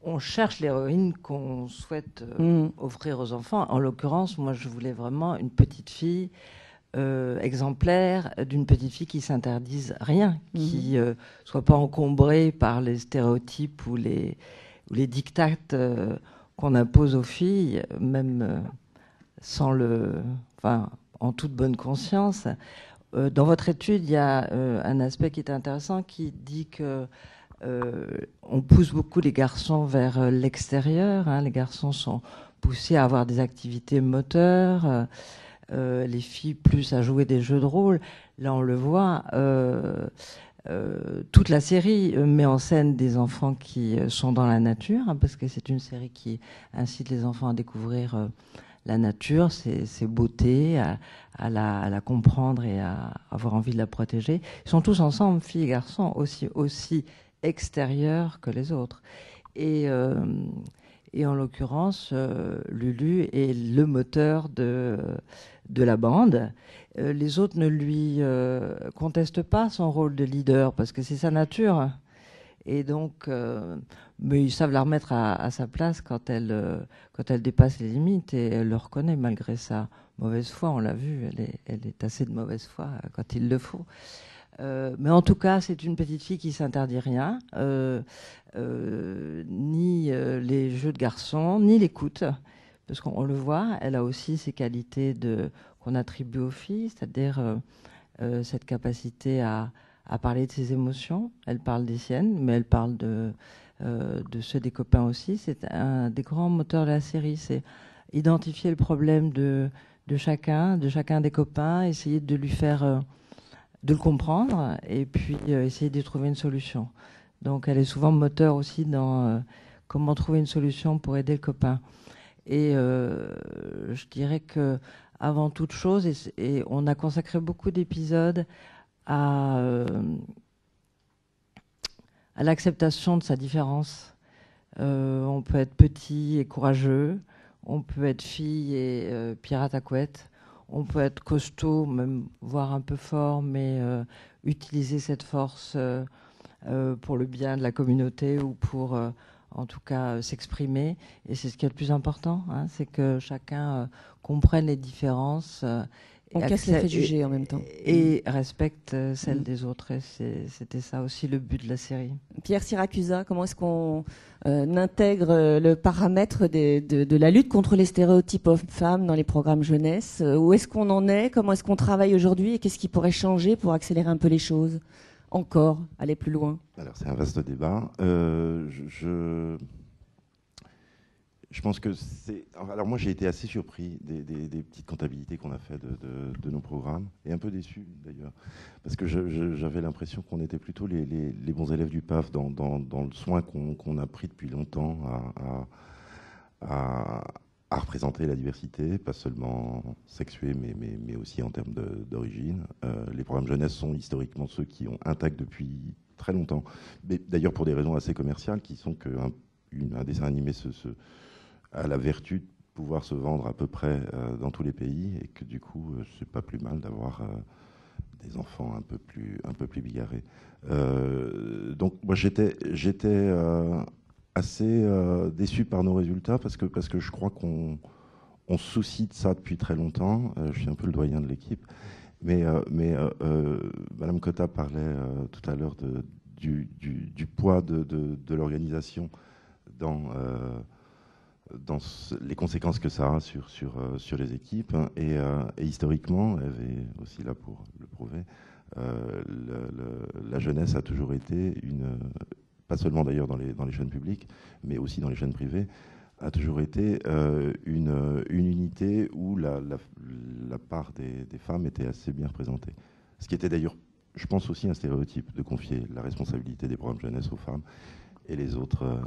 On cherche l'héroïne qu'on souhaite offrir aux enfants. En l'occurrence, moi, je voulais vraiment une petite fille exemplaire, d'une petite fille qui s'interdise rien, qui soit pas encombrée par les stéréotypes ou les dictates qu'on impose aux filles, même en toute bonne conscience. Dans votre étude, il y a un aspect qui est intéressant qui dit que on pousse beaucoup les garçons vers l'extérieur. Les garçons sont poussés à avoir des activités moteurs, les filles plus à jouer des jeux de rôle. Là, on le voit. Toute la série met en scène des enfants qui sont dans la nature, parce que c'est une série qui incite les enfants à découvrir la nature, ses beautés, à la comprendre et à avoir envie de la protéger. Ils sont tous ensemble, filles et garçons, aussi extérieurs que les autres. Et en l'occurrence, Lulu est le moteur de la bande. Les autres ne lui contestent pas son rôle de leader, parce que c'est sa nature. Et donc, mais ils savent la remettre à sa place quand elle dépasse les limites, et elle le reconnaît malgré sa mauvaise foi. On l'a vu, elle est assez de mauvaise foi quand il le faut. Mais en tout cas, c'est une petite fille qui s'interdit rien, ni les jeux de garçons, ni l'écoute, parce qu'on le voit, elle a aussi ces qualités qu'on attribue aux filles, c'est-à-dire cette capacité à parler de ses émotions. Elle parle des siennes, mais elle parle de ceux des copains aussi. C'est un des grands moteurs de la série, c'est identifier le problème de chacun des copains, essayer de lui faire... de le comprendre et puis essayer d'y trouver une solution. Donc elle est souvent moteur aussi dans comment trouver une solution pour aider le copain. Et je dirais que avant toute chose, et on a consacré beaucoup d'épisodes à l'acceptation de sa différence. On peut être petit et courageux, on peut être fille et pirate à couette. On peut être costaud, même voire un peu fort, mais utiliser cette force pour le bien de la communauté ou pour, en tout cas, s'exprimer. Et c'est ce qui est le plus important, c'est que chacun comprenne les différences On casse les préjugés en même temps. Et respecte celle des autres. Et c'était ça aussi le but de la série. Pierre Siracusa, comment est-ce qu'on intègre le paramètre de la lutte contre les stéréotypes hommes-femmes dans les programmes jeunesse? Où est-ce qu'on en est? Comment est-ce qu'on travaille aujourd'hui? Et qu'est-ce qui pourrait changer pour accélérer un peu les choses? Encore, aller plus loin. Alors c'est un vaste débat. Je pense que c'est... Alors moi j'ai été assez surpris des petites comptabilités qu'on a fait de nos programmes, et un peu déçu d'ailleurs, parce que j'avais l'impression qu'on était plutôt les bons élèves du PAF dans le soin qu'on a pris depuis longtemps à représenter la diversité, pas seulement sexuée, mais aussi en termes d'origine. Les programmes jeunesse sont historiquement ceux qui ont intact depuis très longtemps, mais d'ailleurs pour des raisons assez commerciales, qui sont qu'un dessin animé a la vertu de pouvoir se vendre à peu près dans tous les pays, et que du coup c'est pas plus mal d'avoir des enfants un peu plus bigarrés. Donc moi j'étais assez déçu par nos résultats, parce que je crois qu'on se soucie de ça depuis très longtemps. Je suis un peu le doyen de l'équipe, mais Madame Cotta parlait tout à l'heure du poids de l'organisation dans les conséquences que ça a sur les équipes, hein, et historiquement, Ève est aussi là pour le prouver, la jeunesse a toujours été pas seulement d'ailleurs dans les chaînes publiques, mais aussi dans les chaînes privées, a toujours été une unité où la part des femmes était assez bien représentée. Ce qui était d'ailleurs, je pense, aussi un stéréotype de confier la responsabilité des programmes jeunesse aux femmes, et les autres...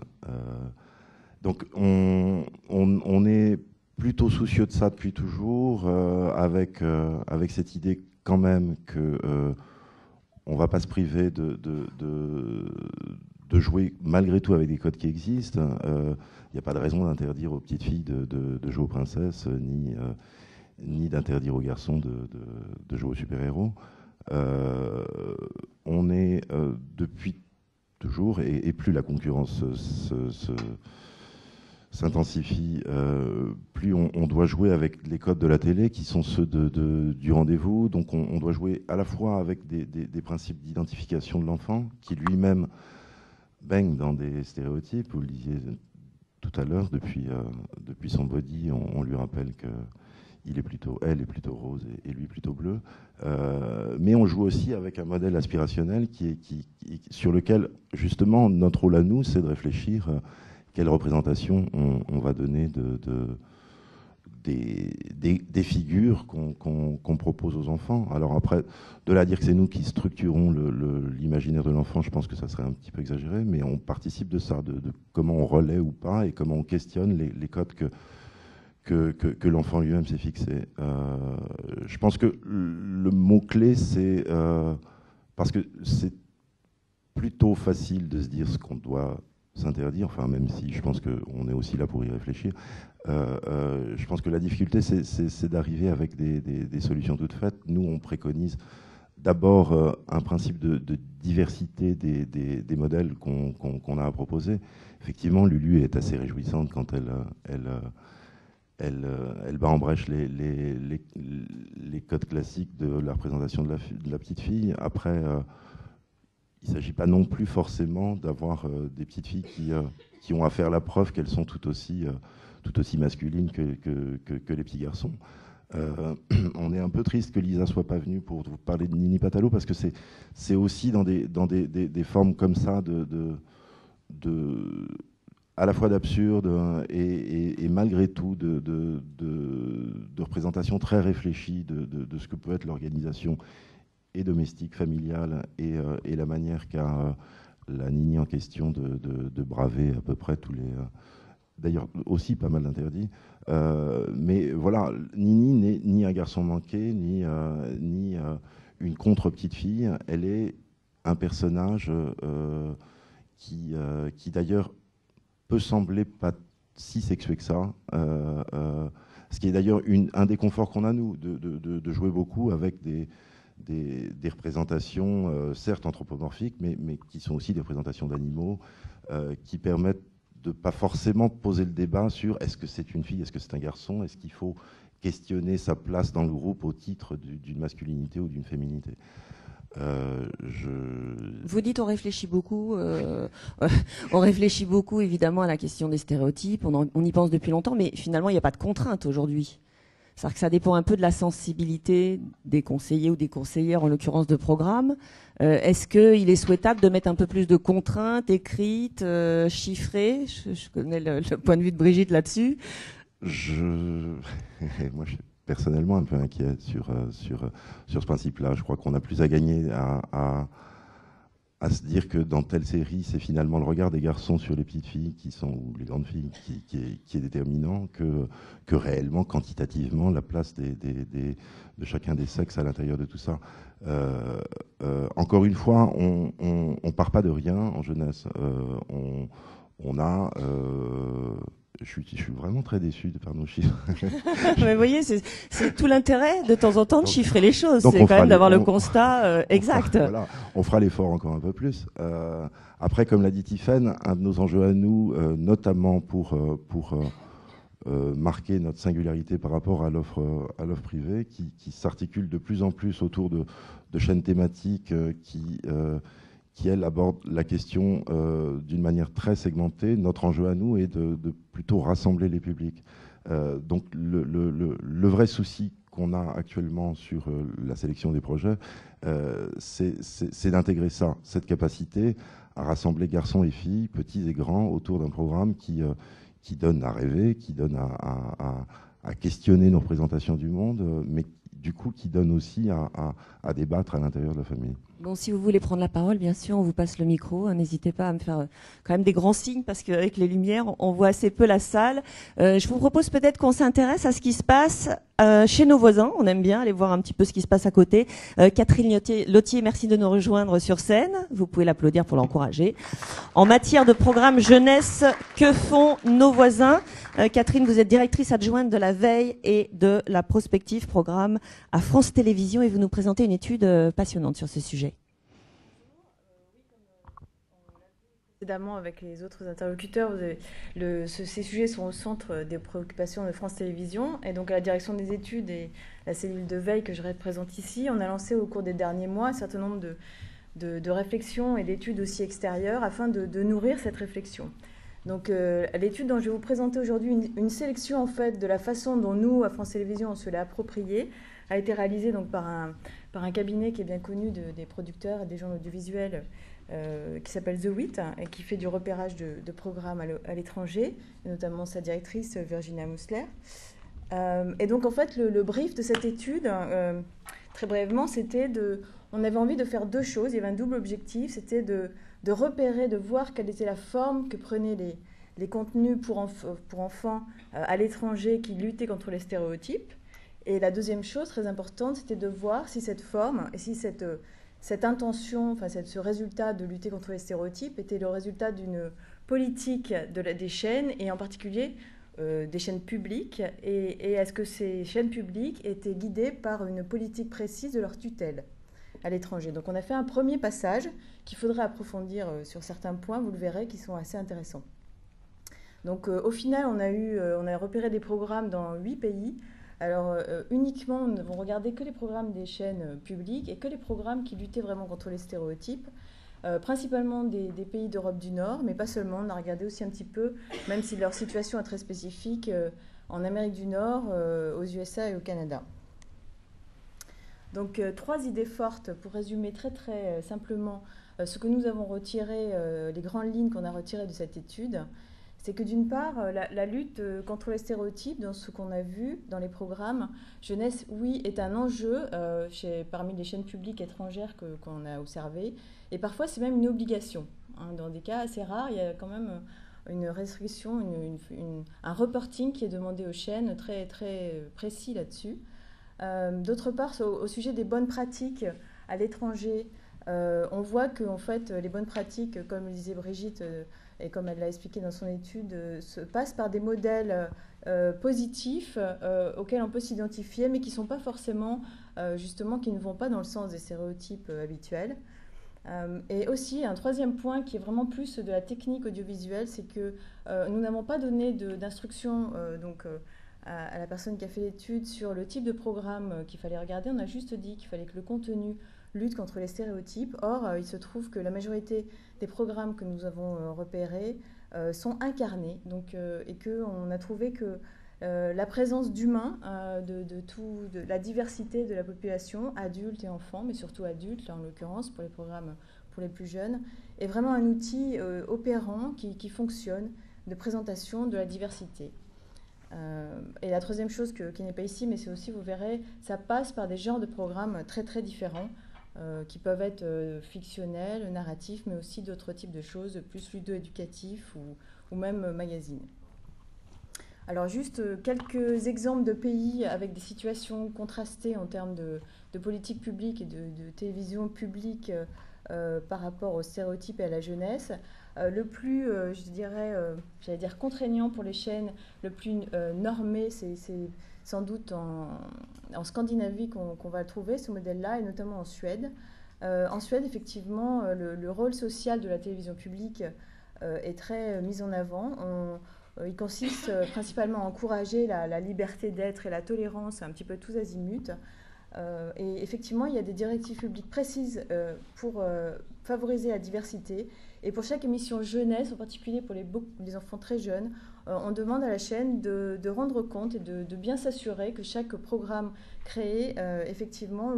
Donc on est plutôt soucieux de ça depuis toujours, avec cette idée quand même que on va pas se priver de jouer malgré tout avec des codes qui existent. Il n'y a pas de raison d'interdire aux petites filles de jouer aux princesses, ni d'interdire aux garçons de jouer aux super-héros. On est depuis toujours, et plus la concurrence s'intensifie, plus on doit jouer avec les codes de la télé, qui sont ceux du rendez-vous. Donc on doit jouer à la fois avec des principes d'identification de l'enfant, qui lui-même baigne dans des stéréotypes. Vous le disiez tout à l'heure, depuis son body, on lui rappelle que elle est plutôt rose et lui plutôt bleu. Mais on joue aussi avec un modèle aspirationnel sur lequel, justement, notre rôle à nous, c'est de réfléchir quelle représentation on va donner des figures qu'on propose aux enfants. Alors après, de là à dire que c'est nous qui structurons l'imaginaire de l'enfant, je pense que ça serait un petit peu exagéré, mais on participe de ça, de comment on relaie ou pas, et comment on questionne les codes que l'enfant lui-même s'est fixé. Je pense que le mot-clé, c'est... parce que c'est plutôt facile de se dire ce qu'on doit s'interdire, enfin même si je pense qu'on est aussi là pour y réfléchir. Je pense que la difficulté, c'est d'arriver avec des solutions toutes faites. Nous, on préconise d'abord un principe de diversité des modèles qu'on a à proposer. Effectivement, Lulu est assez réjouissante quand elle bat en brèche les codes classiques de la représentation de la petite fille. Après, il ne s'agit pas non plus forcément d'avoir des petites filles qui ont à faire la preuve qu'elles sont tout aussi masculines que les petits garçons. On est un peu triste que Lisa soit pas venue pour vous parler de Nini Patalo, parce que c'est aussi dans des formes comme ça à la fois d'absurde et malgré tout de représentation très réfléchie de ce que peut être l'organisation et domestique, familiale, et la manière qu'a la Nini en question de braver à peu près tous les... D'ailleurs, aussi pas mal d'interdits. Mais voilà, Nini n'est ni un garçon manqué, ni une contre-petite fille. Elle est un personnage qui d'ailleurs peut sembler pas si sexué que ça. Ce qui est d'ailleurs un des conforts qu'on a, nous, de jouer beaucoup avec des représentations, certes anthropomorphiques, mais qui sont aussi des représentations d'animaux, qui permettent de pas forcément poser le débat sur est-ce que c'est une fille, est-ce que c'est un garçon, est-ce qu'il faut questionner sa place dans le groupe au titre d'une masculinité ou d'une féminité. Vous dites on réfléchit beaucoup. On réfléchit beaucoup évidemment à la question des stéréotypes. On y pense depuis longtemps, mais finalement il n'y a pas de contrainte aujourd'hui. C'est-à-dire que ça dépend un peu de la sensibilité des conseillers ou des conseillères, en l'occurrence de programme. Est-ce qu'il est souhaitable de mettre un peu plus de contraintes écrites, chiffrées? Je connais le point de vue de Brigitte là-dessus. Moi, je suis personnellement un peu inquiet sur ce principe-là. Je crois qu'on a plus à gagner à se dire que dans telle série, c'est finalement le regard des garçons sur les petites filles ou les grandes filles qui est déterminant que réellement, quantitativement, la place de chacun des sexes à l'intérieur de tout ça. Encore une fois, on part pas de rien en jeunesse. On a... Je suis vraiment très déçu par nos chiffres. Mais vous voyez, c'est tout l'intérêt de temps en temps de chiffrer les choses. C'est quand même d'avoir le constat exact. On fera l'effort encore un peu plus. Après, comme l'a dit Tiffaine, un de nos enjeux à nous, notamment pour marquer notre singularité par rapport à l'offre privée, qui s'articule de plus en plus autour de chaînes thématiques qui, elle, aborde la question d'une manière très segmentée. Notre enjeu à nous est de plutôt rassembler les publics. Donc le vrai souci qu'on a actuellement sur la sélection des projets, c'est d'intégrer ça, cette capacité à rassembler garçons et filles, petits et grands, autour d'un programme qui donne à rêver, qui donne à questionner nos représentations du monde, mais du coup qui donne aussi à débattre à l'intérieur de la famille. Bon, si vous voulez prendre la parole, bien sûr, on vous passe le micro. N'hésitez pas à me faire quand même des grands signes parce qu'avec les lumières, on voit assez peu la salle. Je vous propose peut-être qu'on s'intéresse à ce qui se passe chez nos voisins. On aime bien aller voir un petit peu ce qui se passe à côté. Catherine Lottier, merci de nous rejoindre sur scène. Vous pouvez l'applaudir pour l'encourager. En matière de programme jeunesse, que font nos voisins? Catherine, vous êtes directrice adjointe de la veille et de la prospective programme à France Télévisions et vous nous présentez une étude passionnante sur ce sujet. Précédemment avec les autres interlocuteurs, ces sujets sont au centre des préoccupations de France Télévisions et donc à la direction des études et la cellule de veille que je représente ici, on a lancé au cours des derniers mois un certain nombre de réflexions et d'études aussi extérieures afin de nourrir cette réflexion. Donc l'étude dont je vais vous présenter aujourd'hui, une sélection en fait de la façon dont nous, à France Télévisions, on se l'est appropriée, a été réalisée donc par un cabinet qui est bien connu des producteurs et des gens audiovisuels qui s'appelle The Wit et qui fait du repérage de programmes à l'étranger, notamment sa directrice Virginia Musler. Et donc en fait le brief de cette étude, très brièvement, c'était on avait envie de faire deux choses. Il y avait un double objectif, c'était de repérer, de voir quelle était la forme que prenaient les contenus pour enfants à l'étranger qui luttaient contre les stéréotypes. Et la deuxième chose très importante, c'était de voir si cette forme et si cette intention, enfin ce résultat de lutter contre les stéréotypes était le résultat d'une politique des chaînes et en particulier des chaînes publiques et est-ce que ces chaînes publiques étaient guidées par une politique précise de leur tutelle à l'étranger. Donc on a fait un premier passage qu'il faudrait approfondir sur certains points, vous le verrez, qui sont assez intéressants. Donc au final, on a repéré des programmes dans 8 pays. Alors uniquement, on ne regardait que les programmes des chaînes publiques et que les programmes qui luttaient vraiment contre les stéréotypes, principalement des pays d'Europe du Nord, mais pas seulement. On a regardé aussi un petit peu, même si leur situation est très spécifique, en Amérique du Nord, aux USA et au Canada. Donc 3 idées fortes pour résumer très très simplement ce que nous avons retiré, les grandes lignes qu'on a retirées de cette étude. C'est que d'une part, la lutte contre les stéréotypes, dans ce qu'on a vu dans les programmes jeunesse, oui, est un enjeu parmi les chaînes publiques étrangères qu'on a observées. Et parfois, c'est même une obligation. Dans des cas assez rares, il y a quand même une restriction, un reporting qui est demandé aux chaînes très, très précis là-dessus. D'autre part, au sujet des bonnes pratiques à l'étranger, on voit que en fait, les bonnes pratiques, comme le disait Brigitte, et comme elle l'a expliqué dans son étude, se passent par des modèles positifs auxquels on peut s'identifier, mais qui ne sont pas forcément, justement, qui ne vont pas dans le sens des stéréotypes habituels. Et aussi, un troisième point qui est vraiment plus de la technique audiovisuelle, c'est que nous n'avons pas donné d'instructions à la personne qui a fait l'étude sur le type de programme qu'il fallait regarder, on a juste dit qu'il fallait que le contenu lutte contre les stéréotypes. Or, il se trouve que la majorité des programmes que nous avons repérés sont incarnés, donc, et qu'on a trouvé que la présence d'humains, de la diversité de la population, adultes et enfants, mais surtout adultes, là en l'occurrence pour les programmes pour les plus jeunes, est vraiment un outil opérant qui fonctionne de présentation de la diversité. Et la troisième chose qui n'est pas ici, mais c'est aussi, vous verrez, ça passe par des genres de programmes très très différents, qui peuvent être fictionnels, narratifs, mais aussi d'autres types de choses, plus ludo-éducatifs ou même magazines. Alors juste quelques exemples de pays avec des situations contrastées en termes de politique publique et de télévision publique par rapport aux stéréotypes et à la jeunesse. Le plus, je dirais, j'allais dire contraignant pour les chaînes, le plus normé, c'est sans doute en Scandinavie qu'on va le trouver, ce modèle-là, et notamment en Suède. En Suède, effectivement, le rôle social de la télévision publique est très mis en avant. Il consiste principalement à encourager la liberté d'être et la tolérance un petit peu tous azimuts. Et effectivement, il y a des directives publiques précises pour favoriser la diversité. Et pour chaque émission jeunesse, en particulier pour les enfants très jeunes, on demande à la chaîne de rendre compte et de bien s'assurer que chaque programme créé, effectivement,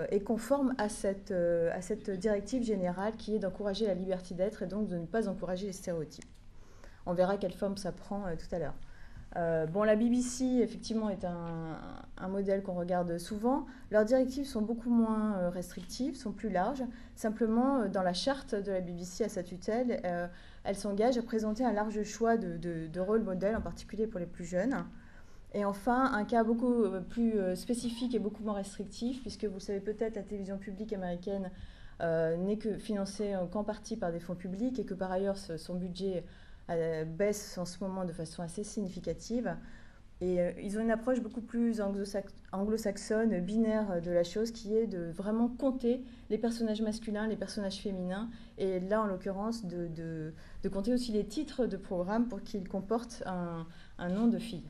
est conforme à cette directive générale qui est d'encourager la liberté d'être et donc de ne pas encourager les stéréotypes. On verra quelle forme ça prend tout à l'heure. Bon, la BBC, effectivement, est un modèle qu'on regarde souvent. Leurs directives sont beaucoup moins restrictives, sont plus larges. Simplement, dans la charte de la BBC à sa tutelle, elle s'engage à présenter un large choix de rôles modèles, en particulier pour les plus jeunes. Et enfin, un cas beaucoup plus spécifique et beaucoup moins restrictif, puisque vous le savez peut-être, la télévision publique américaine n'est que financée qu'en partie par des fonds publics et que par ailleurs, son budget baisse en ce moment de façon assez significative. Et ils ont une approche beaucoup plus anglo-saxonne, binaire de la chose, qui est de vraiment compter les personnages masculins, les personnages féminins, et là, en l'occurrence, de compter aussi les titres de programme pour qu'ils comportent un nom de fille.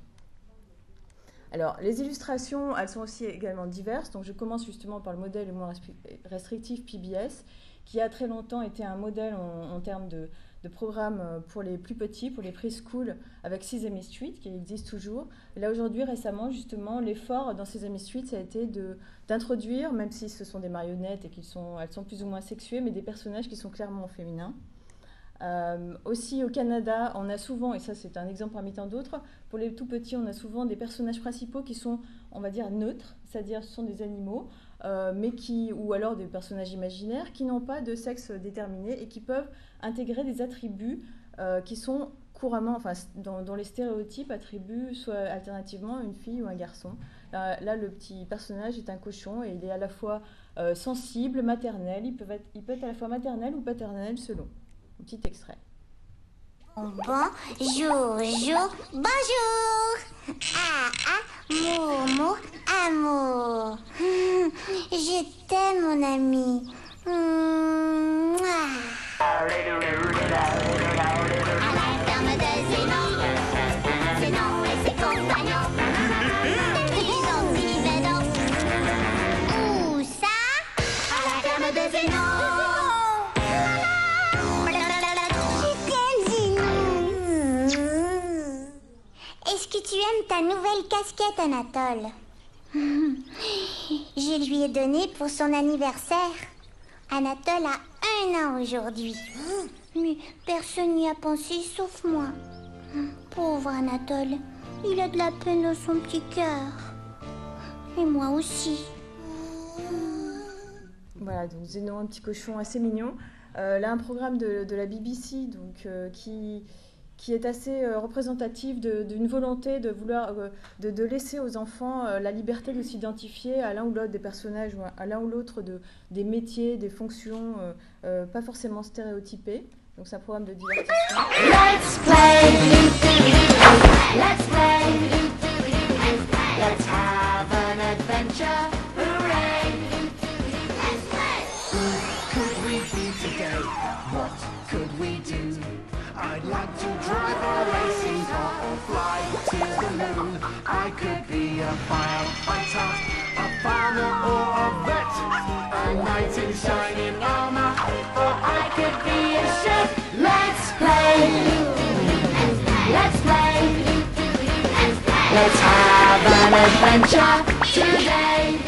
Alors, les illustrations, elles sont aussi également diverses. Donc, je commence justement par le modèle le moins restrictif PBS, qui a très longtemps été un modèle en termes de programmes pour les plus petits, pour les preschool, avec Sesame Street, qui existe toujours. Et là, aujourd'hui, récemment, justement, l'effort dans Sesame Street, ça a été d'introduire, même si ce sont des marionnettes et elles sont plus ou moins sexuées, mais des personnages qui sont clairement féminins. Aussi, au Canada, on a souvent, et ça c'est un exemple parmi tant d'autres, pour les tout petits, on a souvent des personnages principaux qui sont, on va dire, neutres, c'est-à-dire ce sont des animaux, ou alors des personnages imaginaires qui n'ont pas de sexe déterminé et qui peuvent intégrer des attributs qui sont couramment, enfin, dont les stéréotypes attribuent soit alternativement une fille ou un garçon. Là, le petit personnage est un cochon et il est à la fois sensible, maternel, il peut être à la fois maternel ou paternel selon. Un petit extrait. Bonjour, bonjour. Amour, amour. Je t'aime, mon ami. À la ferme de Zénon et ses compagnons. Où ça? À la ferme de Zénon. Est-ce que tu aimes ta nouvelle casquette, Anatole? Je lui ai donné pour son anniversaire. Anatole a 1 an aujourd'hui. Mais personne n'y a pensé sauf moi. Pauvre Anatole, il a de la peine dans son petit cœur. Et moi aussi. Voilà, donc Zénon, un petit cochon assez mignon. Là, un programme de la BBC donc, qui est assez représentatif d'une volonté de vouloir de laisser aux enfants la liberté de s'identifier à l'un ou l'autre des personnages, ou à l'un ou l'autre des métiers, des fonctions pas forcément stéréotypées. Donc c'est un programme de divertissement. Let's play, let's play, let's have an adventure, hooray! Let's play. Who could we be today? What could we do? I'd like want to drive a racing car or fly to the moon. I could be a firefighter, a farmer or a vet, a knight in shining armor, or I could be a chef. Let's play. Let's play. Let's have an adventure today.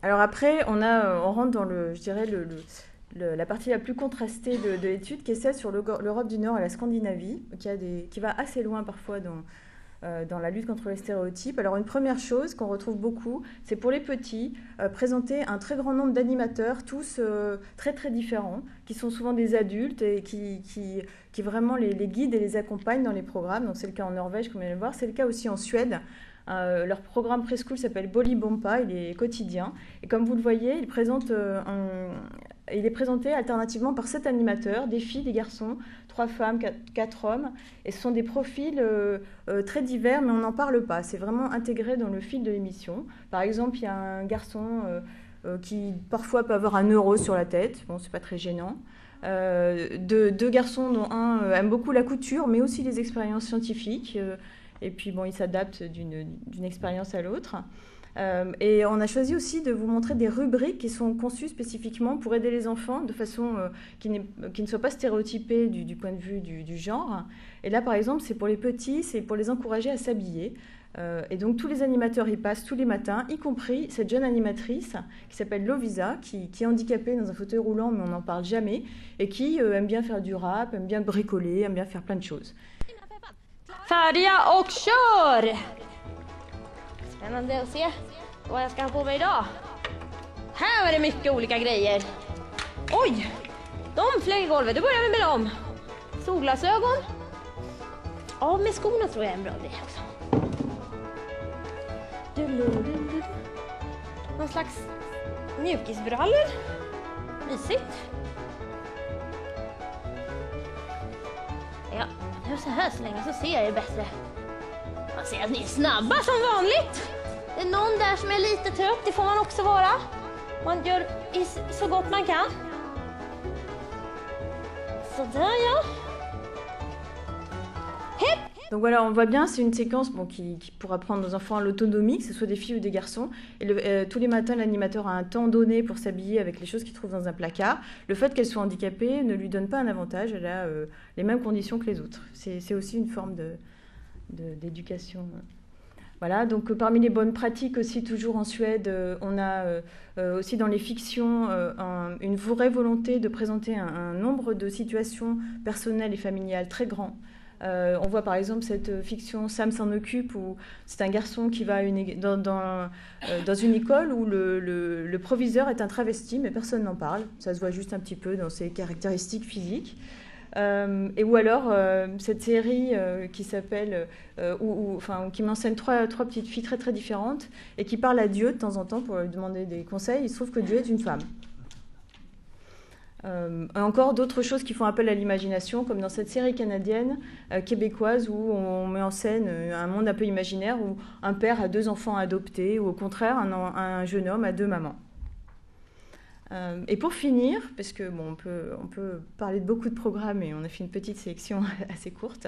Alors après, on rentre dans je dirais la partie la plus contrastée de l'étude, qui est celle sur l'Europe du Nord et la Scandinavie, qui va assez loin parfois dans la lutte contre les stéréotypes. Alors une première chose qu'on retrouve beaucoup, c'est pour les petits, présenter un très grand nombre d'animateurs, tous très très différents, qui sont souvent des adultes et qui vraiment les guident et les accompagnent dans les programmes. Donc c'est le cas en Norvège, comme on vient de le voir, c'est le cas aussi en Suède. Leur programme preschool s'appelle Bolibompa, il est quotidien. Et comme vous le voyez, il est présenté alternativement par 7 animateurs, des filles, des garçons, 3 femmes, 4 hommes. Et ce sont des profils très divers, mais on n'en parle pas. C'est vraiment intégré dans le fil de l'émission. Par exemple, il y a un garçon qui parfois peut avoir un euro sur la tête. Bon, c'est pas très gênant. Deux garçons dont un aime beaucoup la couture, mais aussi les expériences scientifiques. Et puis, bon, ils s'adaptent d'une expérience à l'autre. Et on a choisi aussi de vous montrer des rubriques qui sont conçues spécifiquement pour aider les enfants de façon qui ne soit pas stéréotypée du point de vue du genre. Et là, par exemple, c'est pour les petits, c'est pour les encourager à s'habiller. Et donc, tous les animateurs y passent tous les matins, y compris cette jeune animatrice qui s'appelle Lovisa, qui est handicapée dans un fauteuil roulant, mais on n'en parle jamais, et qui aime bien faire du rap, aime bien bricoler, aime bien faire plein de choses. Färdiga och kör! Spännande att se vad jag ska ha på mig idag. Här var det mycket olika grejer. Oj! De flög i golvet. Då börjar vi med dem. Solglasögon. Ja, med skorna tror jag är en bra grej också. Någon slags mjukisbrallor. Mysigt. Ja, nu så här så länge så ser jag er bättre. Man ser att ni är snabba som vanligt. Det är någon där som är lite trött, det får man också vara. Man gör så gott man kan. Sådär ja. Hep! Donc voilà, on voit bien, c'est une séquence qui pour apprendre aux enfants l'autonomie, que ce soit des filles ou des garçons. Et tous les matins, l'animateur a un temps donné pour s'habiller avec les choses qu'il trouve dans un placard. Le fait qu'elle soit handicapée ne lui donne pas un avantage, elle a les mêmes conditions que les autres. C'est aussi une forme d'éducation. Voilà, donc parmi les bonnes pratiques aussi, toujours en Suède, on a aussi dans les fictions une vraie volonté de présenter un nombre de situations personnelles et familiales très grand. On voit par exemple cette fiction Sam s'en occupe, où c'est un garçon qui va dans une école où le proviseur est un travesti, mais personne n'en parle. Ça se voit juste un petit peu dans ses caractéristiques physiques. Et ou alors cette série qui s'appelle qui m'enseigne trois petites filles très très différentes et qui parlent à Dieu de temps en temps pour lui demander des conseils. Il se trouve que Dieu est une femme. Encore d'autres choses qui font appel à l'imagination, comme dans cette série canadienne québécoise où on met en scène un monde un peu imaginaire où un père a 2 enfants adoptés ou au contraire un jeune homme a 2 mamans. Et pour finir, parce que bon, on peut parler de beaucoup de programmes et on a fait une petite sélection assez courte,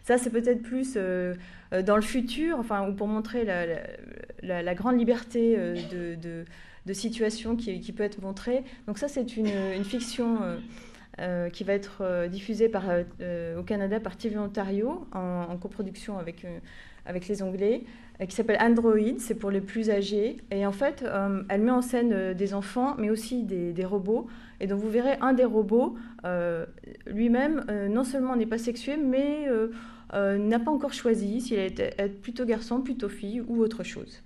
ça c'est peut-être plus dans le futur, enfin, ou pour montrer la grande liberté de situation qui peut être montrée. Donc ça c'est une fiction qui va être diffusée au Canada par TV Ontario en coproduction avec les Anglais, qui s'appelle Android, c'est pour les plus âgés. Et en fait, elle met en scène des enfants, mais aussi des robots. Et donc vous verrez, un des robots, lui-même, non seulement n'est pas sexué, mais n'a pas encore choisi s'il allait être plutôt garçon, plutôt fille ou autre chose.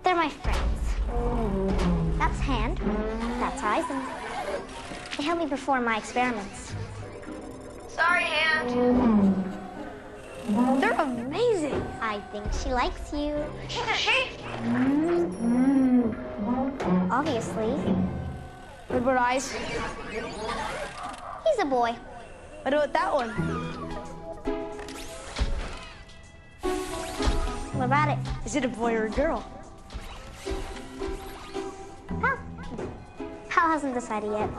They're my friends. That's Hand, that's Eyes, and they help me perform my experiments. Sorry, Hand. They're amazing. I think she likes you. Does she? Obviously. What about Eyes? He's a boy. What about that one? What about it? Is it a boy or a girl? How Pal hasn't decided yet.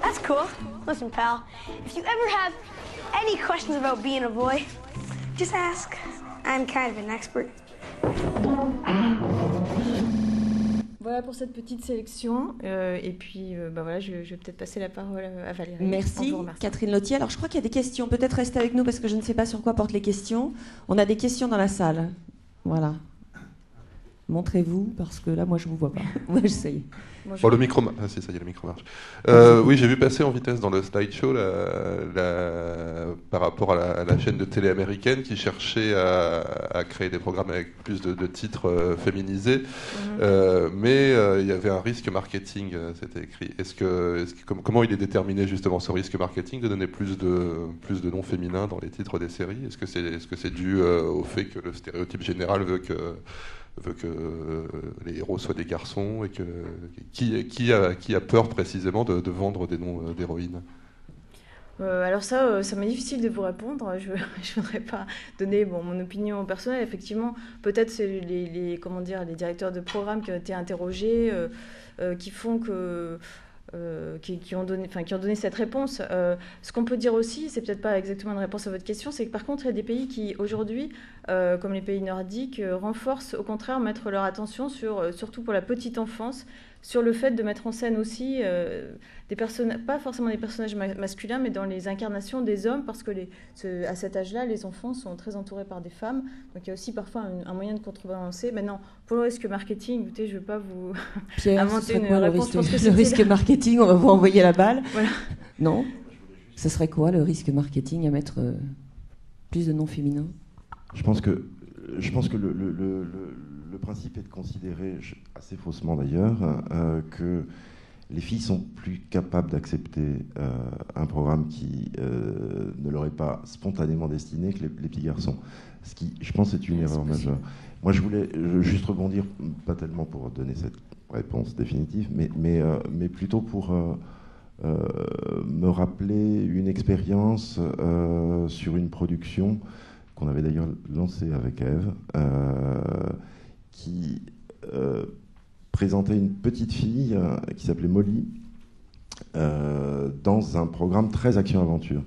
That's cool. Listen, pal, if you ever have any questions about being a boy, just ask. I'm kind of an expert. Voilà pour cette petite sélection. Et puis, voilà, je vais peut-être passer la parole à Valérie. Merci, Catherine Lottier. Alors, je crois qu'il y a des questions. Peut-être restez avec nous parce que je ne sais pas sur quoi portent les questions. On a des questions dans la salle. Voilà. Montrez-vous, parce que là, moi, je ne vous vois pas. Ouais, j'essaye. Oh, le micro, ah, si, ça y est, le micro marche. Oui, j'ai vu passer en vitesse dans le slideshow par rapport à la chaîne de télé américaine qui cherchait à créer des programmes avec plus de titres féminisés, mais il y avait un risque marketing, c'était écrit. Comment il est déterminé justement ce risque marketing de donner plus de noms féminins dans les titres des séries? Est-ce que c'est dû au fait que le stéréotype général veut que les héros soient des garçons et qui a peur précisément de vendre des noms d'héroïnes? Alors ça m'est difficile de vous répondre. Je voudrais pas donner mon opinion personnelle. Effectivement, peut-être c'est les directeurs de programme qui ont été interrogés qui font que qui ont donné cette réponse. Ce qu'on peut dire aussi, c'est peut-être pas exactement une réponse à votre question, c'est que par contre, il y a des pays qui, aujourd'hui, comme les pays nordiques, renforcent, au contraire, mettre leur attention surtout pour la petite enfance, sur le fait de mettre en scène aussi des personnages, pas forcément des personnages masculins, mais dans les incarnations des hommes, parce que à cet âge-là, les enfants sont très entourés par des femmes. Donc il y a aussi parfois un moyen de contrebalancer. Maintenant, pour le risque marketing, écoutez, je ne veux pas vous inventer une réponse. Le risque marketing, on va vous envoyer la balle. Voilà. Non. Ce serait quoi le risque marketing à mettre plus de noms féminins? Je pense que le principe est de considérer, assez faussement d'ailleurs, que les filles sont plus capables d'accepter un programme qui ne leur est pas spontanément destiné que les petits garçons. Ce qui, je pense, est une erreur majeure. Moi, je voulais juste rebondir, pas tellement pour donner cette réponse définitive, mais plutôt pour me rappeler une expérience sur une production qu'on avait d'ailleurs lancée avec Ève, qui présentait une petite fille qui s'appelait Molly dans un programme très action-aventure.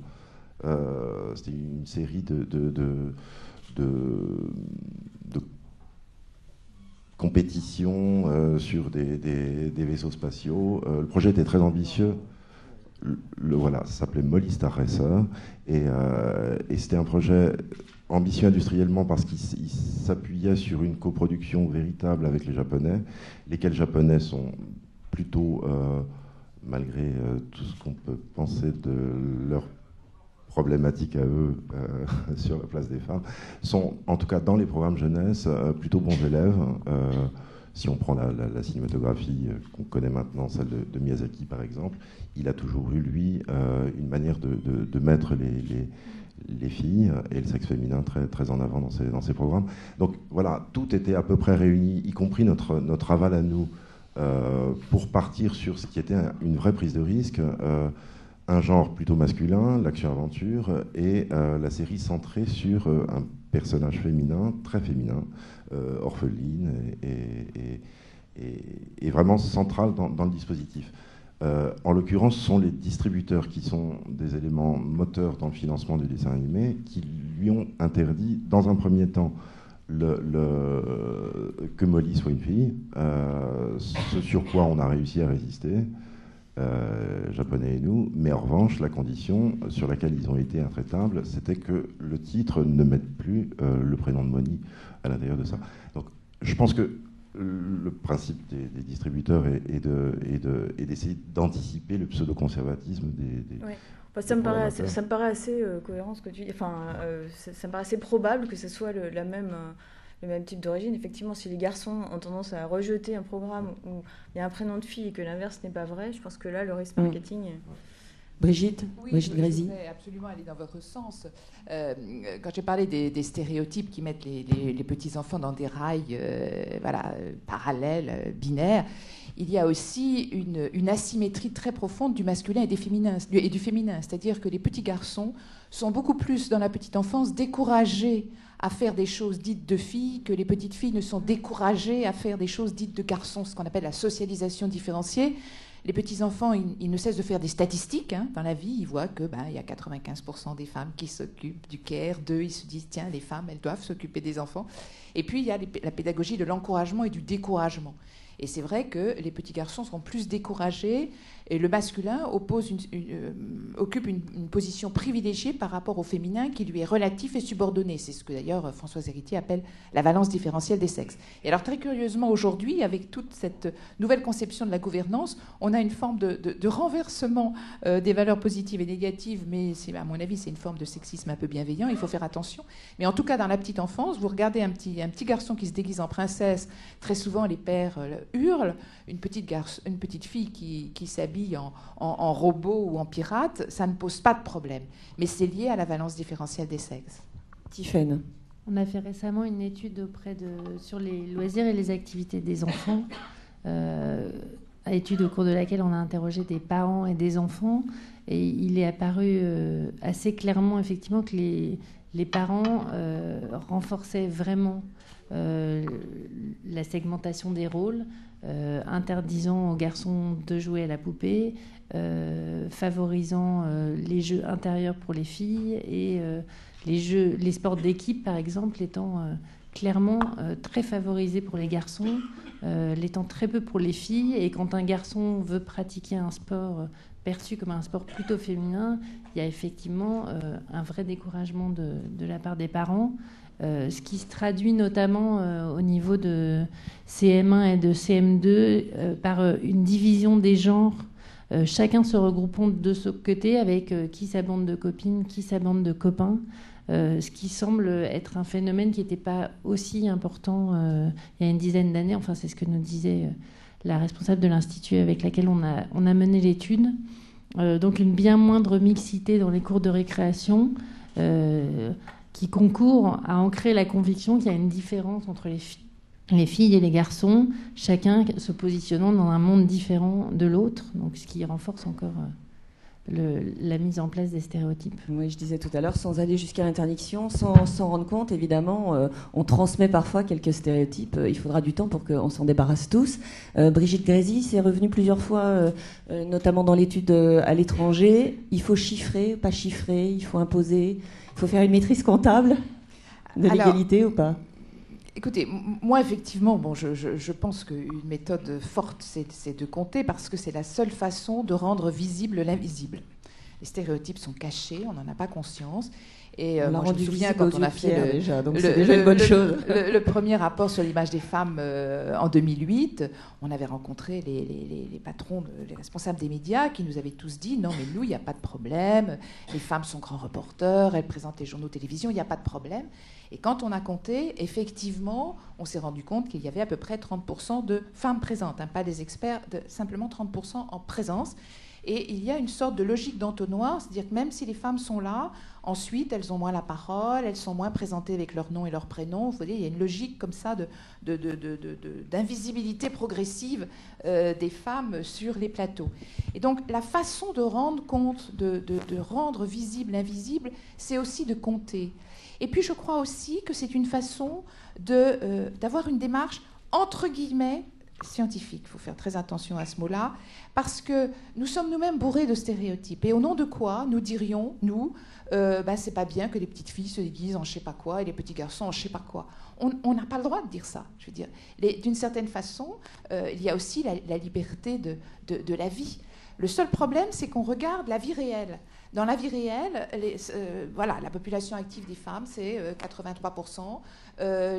C'était une série de compétitions sur des vaisseaux spatiaux. Le projet était très ambitieux. Ça s'appelait Molly Star Racer, et c'était un projet ambitieux industriellement parce qu'il s'appuyait sur une coproduction véritable avec les Japonais, lesquels Japonais sont plutôt, malgré tout ce qu'on peut penser de leur problématique à eux sur la place des femmes, sont en tout cas dans les programmes jeunesse plutôt bons élèves. Si on prend la cinématographie qu'on connaît maintenant, celle de Miyazaki par exemple, il a toujours eu, lui, une manière de mettre les filles et le sexe féminin très, très en avant dans ses programmes. Donc voilà, tout était à peu près réuni, y compris notre aval à nous, pour partir sur ce qui était une vraie prise de risque, un genre plutôt masculin, l'action-aventure, et la série centrée sur un personnage féminin, très féminin, orpheline, et vraiment central dans le dispositif. En l'occurrence, ce sont les distributeurs qui sont des éléments moteurs dans le financement du dessin animé qui lui ont interdit, dans un premier temps, que Molly soit une fille, ce sur quoi on a réussi à résister, Japonais et nous, mais en revanche, la condition sur laquelle ils ont été intraitables, c'était que le titre ne mette plus le prénom de Molly à l'intérieur de ça. Donc, je pense que le principe des distributeurs est d'essayer d'anticiper le pseudo-conservatisme des ouais. Ça me paraît assez cohérent ce que tu dis. Enfin, ça me paraît assez probable que ce soit le même type d'origine. Effectivement, si les garçons ont tendance à rejeter un programme où il y a un prénom de fille et que l'inverse n'est pas vrai, je pense que là, le risque marketing Brigitte Brigitte Grésy. Je voudrais absolument aller dans votre sens. Quand j'ai parlé des stéréotypes qui mettent les petits-enfants dans des rails parallèles, binaires, il y a aussi une asymétrie très profonde du masculin et du féminin. C'est-à-dire que les petits garçons sont beaucoup plus, dans la petite enfance, découragés à faire des choses dites de filles que les petites filles ne sont découragées à faire des choses dites de garçons, ce qu'on appelle la socialisation différenciée. Les petits-enfants, ils ne cessent de faire des statistiques dans la vie. Ils voient que il y a 95% des femmes qui s'occupent du care. Ils se disent, tiens, les femmes, elles doivent s'occuper des enfants. Et puis, il y a la pédagogie de l'encouragement et du découragement. Et c'est vrai que les petits garçons seront plus découragés et le masculin occupe une position privilégiée par rapport au féminin qui lui est relatif et subordonné. C'est ce que d'ailleurs Françoise Héritier appelle la valence différentielle des sexes. Et alors très curieusement aujourd'hui, avec toute cette nouvelle conception de la gouvernance, on a une forme de renversement des valeurs positives et négatives, mais à mon avis c'est une forme de sexisme un peu bienveillant, il faut faire attention. Mais en tout cas dans la petite enfance, vous regardez un petit garçon qui se déguise en princesse, très souvent les pères hurlent, une petite fille qui s'habille en robot ou en pirate, ça ne pose pas de problème. Mais c'est lié à la valence différentielle des sexes. Tiffaine. On a fait récemment une étude sur les loisirs et les activités des enfants, étude au cours de laquelle on a interrogé des parents et des enfants. Et il est apparu assez clairement, effectivement, que les parents renforçaient vraiment la segmentation des rôles, interdisant aux garçons de jouer à la poupée, favorisant les jeux intérieurs pour les filles et les sports d'équipe, par exemple, étant clairement très favorisés pour les garçons, l'étant très peu pour les filles. Et quand un garçon veut pratiquer un sport perçu comme un sport plutôt féminin, il y a effectivement un vrai découragement de la part des parents. Ce qui se traduit notamment au niveau de CM1 et de CM2 par une division des genres, chacun se regroupant de ce côté avec qui sa bande de copines, qui sa bande de copains, ce qui semble être un phénomène qui n'était pas aussi important il y a une dizaine d'années. Enfin, c'est ce que nous disait la responsable de l'Institut avec laquelle on a mené l'étude. Donc une bien moindre mixité dans les cours de récréation, qui concourt à ancrer la conviction qu'il y a une différence entre les filles et les garçons, chacun se positionnant dans un monde différent de l'autre, donc ce qui renforce encore la mise en place des stéréotypes. Oui, je disais tout à l'heure, sans aller jusqu'à l'interdiction, sans s'en rendre compte, évidemment, on transmet parfois quelques stéréotypes. Il faudra du temps pour qu'on s'en débarrasse tous. Brigitte Grésy, c'est revenu plusieurs fois, notamment dans l'étude à l'étranger. Il faut chiffrer, pas chiffrer, il faut imposer. Il faut faire une maîtrise comptable de l'égalité ou pas? Écoutez, moi effectivement, je pense qu'une méthode forte, c'est de compter parce que c'est la seule façon de rendre visible l'invisible. Les stéréotypes sont cachés, on n'en a pas conscience. Et moi, je me souviens quand on a fait le premier rapport sur l'image des femmes en 2008, on avait rencontré les patrons, les responsables des médias qui nous avaient tous dit « Non, mais nous, il n'y a pas de problème. Les femmes sont grands reporters, elles présentent les journaux télévision, il n'y a pas de problème. » Et quand on a compté, effectivement, on s'est rendu compte qu'il y avait à peu près 30% de femmes présentes, pas des experts, simplement 30% en présence. Et il y a une sorte de logique d'entonnoir, c'est-à-dire que même si les femmes sont là, ensuite elles ont moins la parole, elles sont moins présentées avec leur nom et leur prénom. Vous voyez, il y a une logique comme ça d'invisibilité progressive des femmes sur les plateaux. Et donc la façon de rendre compte, de rendre visible l'invisible, c'est aussi de compter. Et puis je crois aussi que c'est une façon d'avoir une démarche entre guillemets scientifique. Il faut faire très attention à ce mot-là, parce que nous sommes nous-mêmes bourrés de stéréotypes. Et au nom de quoi nous dirions, nous, c'est pas bien que les petites filles se déguisent en je sais pas quoi et les petits garçons en je sais pas quoi. On n'a pas le droit de dire ça. Je veux dire, d'une certaine façon, il y a aussi la liberté de la vie. Le seul problème, c'est qu'on regarde la vie réelle. Dans la vie réelle, la population active des femmes, c'est 83%.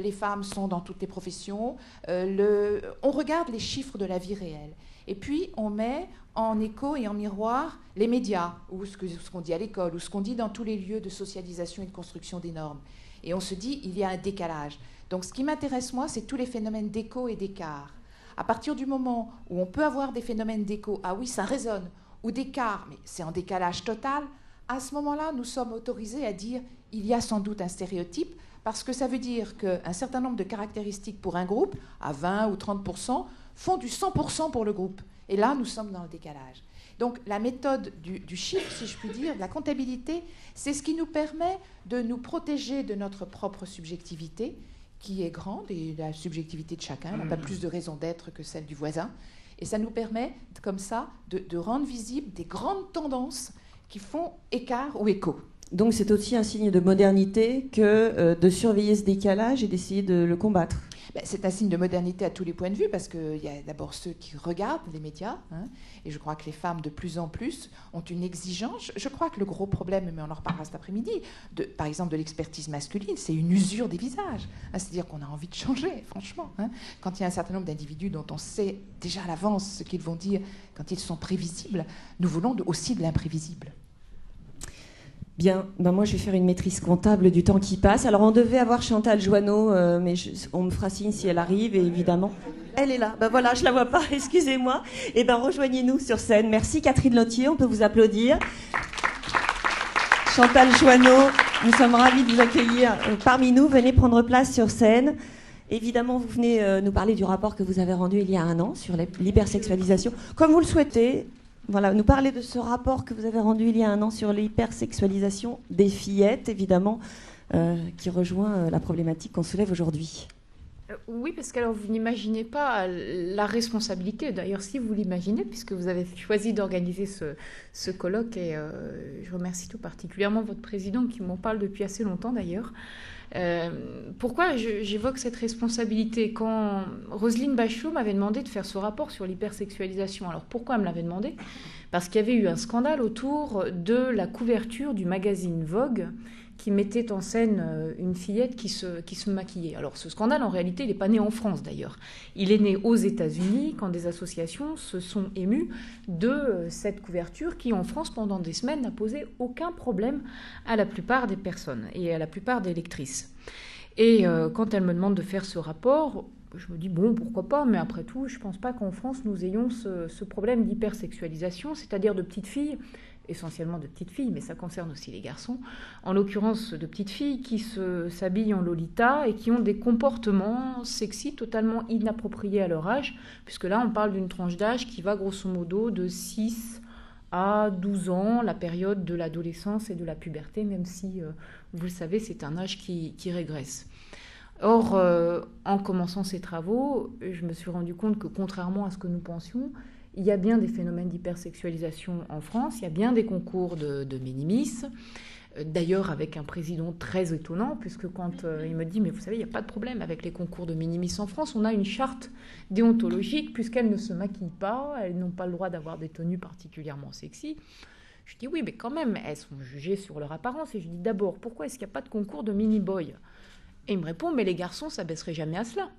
Les femmes sont dans toutes les professions. On regarde les chiffres de la vie réelle. Et puis, on met en écho et en miroir les médias, ou ce qu'on dit à l'école, ou ce qu'on dit dans tous les lieux de socialisation et de construction des normes. Et on se dit, il y a un décalage. Donc, ce qui m'intéresse, moi, c'est tous les phénomènes d'écho et d'écart. À partir du moment où on peut avoir des phénomènes d'écho, ah oui, ça résonne, ou d'écart, mais c'est en décalage total, à ce moment-là, nous sommes autorisés à dire il y a sans doute un stéréotype, parce que ça veut dire qu'un certain nombre de caractéristiques pour un groupe, à 20 ou 30%, font du 100% pour le groupe. Et là, nous sommes dans le décalage. Donc la méthode du chiffre, si je puis dire, de la comptabilité, c'est ce qui nous permet de nous protéger de notre propre subjectivité, qui est grande, et la subjectivité de chacun n'a pas plus de raison d'être que celle du voisin. Et ça nous permet, comme ça, de rendre visibles des grandes tendances qui font écart ou écho. Donc c'est aussi un signe de modernité que de surveiller ce décalage et d'essayer de le combattre. C'est un signe de modernité à tous les points de vue, parce qu'il y a d'abord ceux qui regardent les médias, hein, et je crois que les femmes, de plus en plus, ont une exigence. Je crois que le gros problème, mais on en reparlera cet après-midi, par exemple de l'expertise masculine, c'est une usure des visages. Hein, c'est-à-dire qu'on a envie de changer, franchement. Hein. Quand il y a un certain nombre d'individus dont on sait déjà à l'avance ce qu'ils vont dire quand ils sont prévisibles, nous voulons aussi de l'imprévisible. Bien, moi je vais faire une maîtrise comptable du temps qui passe. Alors on devait avoir Chantal Joanneau, mais on me fera signe si elle arrive, et évidemment, elle est là. Voilà, je la vois pas, excusez-moi. Et rejoignez-nous sur scène. Merci Catherine Lottier, on peut vous applaudir. Chantal Joanneau, nous sommes ravis de vous accueillir parmi nous. Venez prendre place sur scène. Évidemment, vous venez nous parler du rapport que vous avez rendu il y a 1 an sur l'hypersexualisation. Comme vous le souhaitez, voilà, nous parler de ce rapport que vous avez rendu il y a 1 an sur l'hypersexualisation des fillettes, évidemment, qui rejoint la problématique qu'on soulève aujourd'hui. Oui, parce que alors, vous n'imaginez pas la responsabilité. D'ailleurs, si vous l'imaginez, puisque vous avez choisi d'organiser ce colloque, et je remercie tout particulièrement votre président qui m'en parle depuis assez longtemps d'ailleurs. Pourquoi j'évoque cette responsabilité? Quand Roselyne Bachelot m'avait demandé de faire ce rapport sur l'hypersexualisation, alors pourquoi elle me l'avait demandé? Parce qu'il y avait eu un scandale autour de la couverture du magazine Vogue qui mettait en scène une fillette qui se maquillait. Alors ce scandale, en réalité, il n'est pas né en France d'ailleurs. Il est né aux États-Unis quand des associations se sont émues de cette couverture qui, en France, pendant des semaines, n'a posé aucun problème à la plupart des personnes et à la plupart des lectrices. Et quand elle me demande de faire ce rapport, je me dis, bon, pourquoi pas, mais après tout, je ne pense pas qu'en France, nous ayons ce problème d'hypersexualisation, c'est-à-dire de petites filles, essentiellement de petites filles, mais ça concerne aussi les garçons, en l'occurrence de petites filles qui s'habillent en Lolita et qui ont des comportements sexy totalement inappropriés à leur âge, puisque là, on parle d'une tranche d'âge qui va grosso modo de 6 à 12 ans, la période de l'adolescence et de la puberté, même si, vous le savez, c'est un âge qui régresse. Or, en commençant ces travaux, je me suis rendu compte que, contrairement à ce que nous pensions, il y a bien des phénomènes d'hypersexualisation en France, il y a bien des concours de minimis, d'ailleurs avec un président très étonnant, puisque quand il me dit « mais vous savez, il n'y a pas de problème avec les concours de minimis en France, on a une charte déontologique, puisqu'elles ne se maquillent pas, elles n'ont pas le droit d'avoir des tenues particulièrement sexy ». Je dis « oui, mais quand même, elles sont jugées sur leur apparence ». Et je dis « d'abord, pourquoi est-ce qu'il n'y a pas de concours de mini-boy ?» Et il me répond « mais les garçons, ça baisserait jamais à cela ».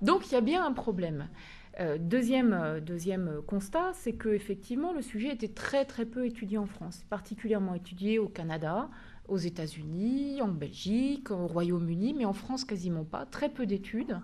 Donc il y a bien un problème. Deuxième constat, c'est qu'effectivement le sujet était très très peu étudié en France, particulièrement étudié au Canada, aux États-Unis, en Belgique, au Royaume-Uni, mais en France quasiment pas, très peu d'études.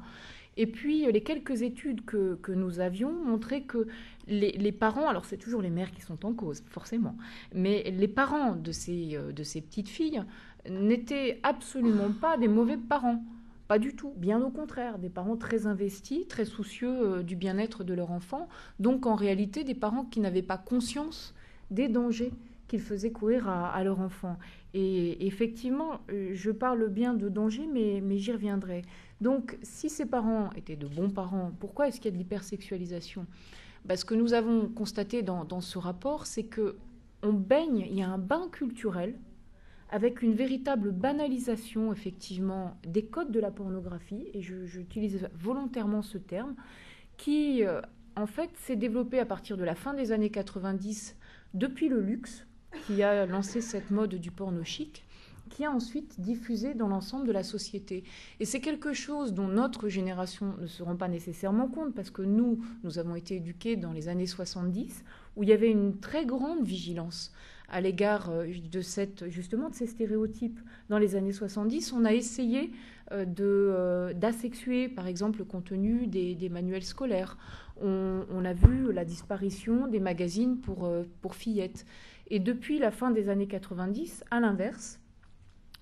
Et puis les quelques études que nous avions montraient que les parents, alors c'est toujours les mères qui sont en cause, forcément, mais les parents de ces petites filles n'étaient absolument pas des mauvais parents. Pas du tout, bien au contraire, des parents très investis, très soucieux du bien-être de leur enfant, donc en réalité des parents qui n'avaient pas conscience des dangers qu'ils faisaient courir à leur enfant. Et effectivement, je parle bien de danger, mais j'y reviendrai. Donc si ces parents étaient de bons parents, pourquoi est-ce qu'il y a de l'hypersexualisation? Ce que nous avons constaté dans ce rapport, c'est qu'on baigne, il y a un bain culturel, avec une véritable banalisation, effectivement, des codes de la pornographie, et j'utilise volontairement ce terme, qui, en fait, s'est développé à partir de la fin des années 90, depuis le luxe, qui a lancé cette mode du porno chic, qui a ensuite diffusé dans l'ensemble de la société. Et c'est quelque chose dont notre génération ne se rend pas nécessairement compte, parce que nous avons été éduqués dans les années 70, où il y avait une très grande vigilance à l'égard de ces stéréotypes. Dans les années 70, on a essayé d'asexuer, par exemple, le contenu des manuels scolaires. On a vu la disparition des magazines pour fillettes. Et depuis la fin des années 90, à l'inverse,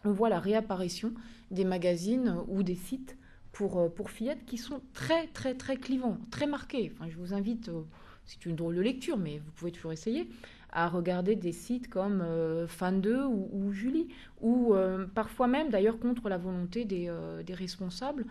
on voit la réapparition des magazines ou des sites pour fillettes qui sont très, très, très clivants, très marqués. Enfin, je vous invite, c'est une drôle de lecture, mais vous pouvez toujours essayer, à regarder des sites comme Fan 2 ou Julie, ou parfois même, d'ailleurs, contre la volonté des responsables,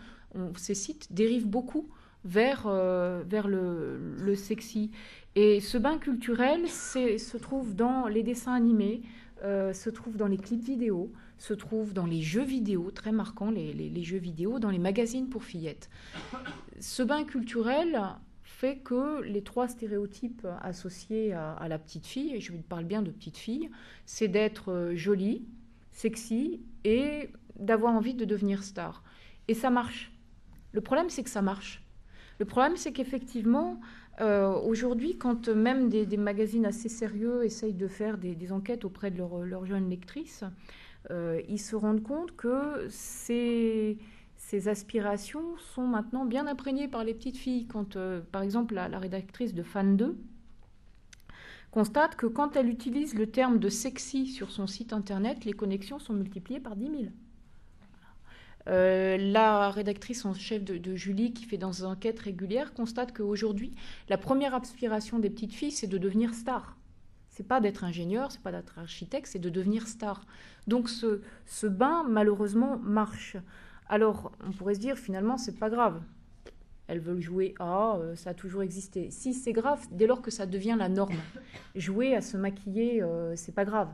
ces sites dérivent beaucoup vers le sexy. Et ce bain culturel se trouve dans les dessins animés, se trouve dans les clips vidéo, se trouve dans les jeux vidéo, très marquants, les jeux vidéo, dans les magazines pour fillettes. Ce bain culturel fait que les 3 stéréotypes associés à la petite fille, et je parle bien de petite fille, c'est d'être jolie, sexy et d'avoir envie de devenir star. Et ça marche. Le problème, c'est que ça marche. Le problème, c'est qu'effectivement, aujourd'hui, quand même des magazines assez sérieux essayent de faire des enquêtes auprès de leurs jeunes lectrices, ils se rendent compte que ces aspirations sont maintenant bien imprégnées par les petites filles. Quand, par exemple, la rédactrice de Fan 2 constate que quand elle utilise le terme de sexy sur son site internet, les connexions sont multipliées par 10 000. La rédactrice en chef de Julie, qui fait dans des enquêtes régulières, constate qu'aujourd'hui, la première aspiration des petites filles, c'est de devenir star. C'est pas d'être ingénieur, c'est pas d'être architecte, c'est de devenir star. Donc ce bain, malheureusement, marche. Alors, on pourrait se dire, finalement, c'est pas grave. Elles veulent jouer à, ça a toujours existé. Si, c'est grave, dès lors que ça devient la norme. Jouer à se maquiller, c'est pas grave.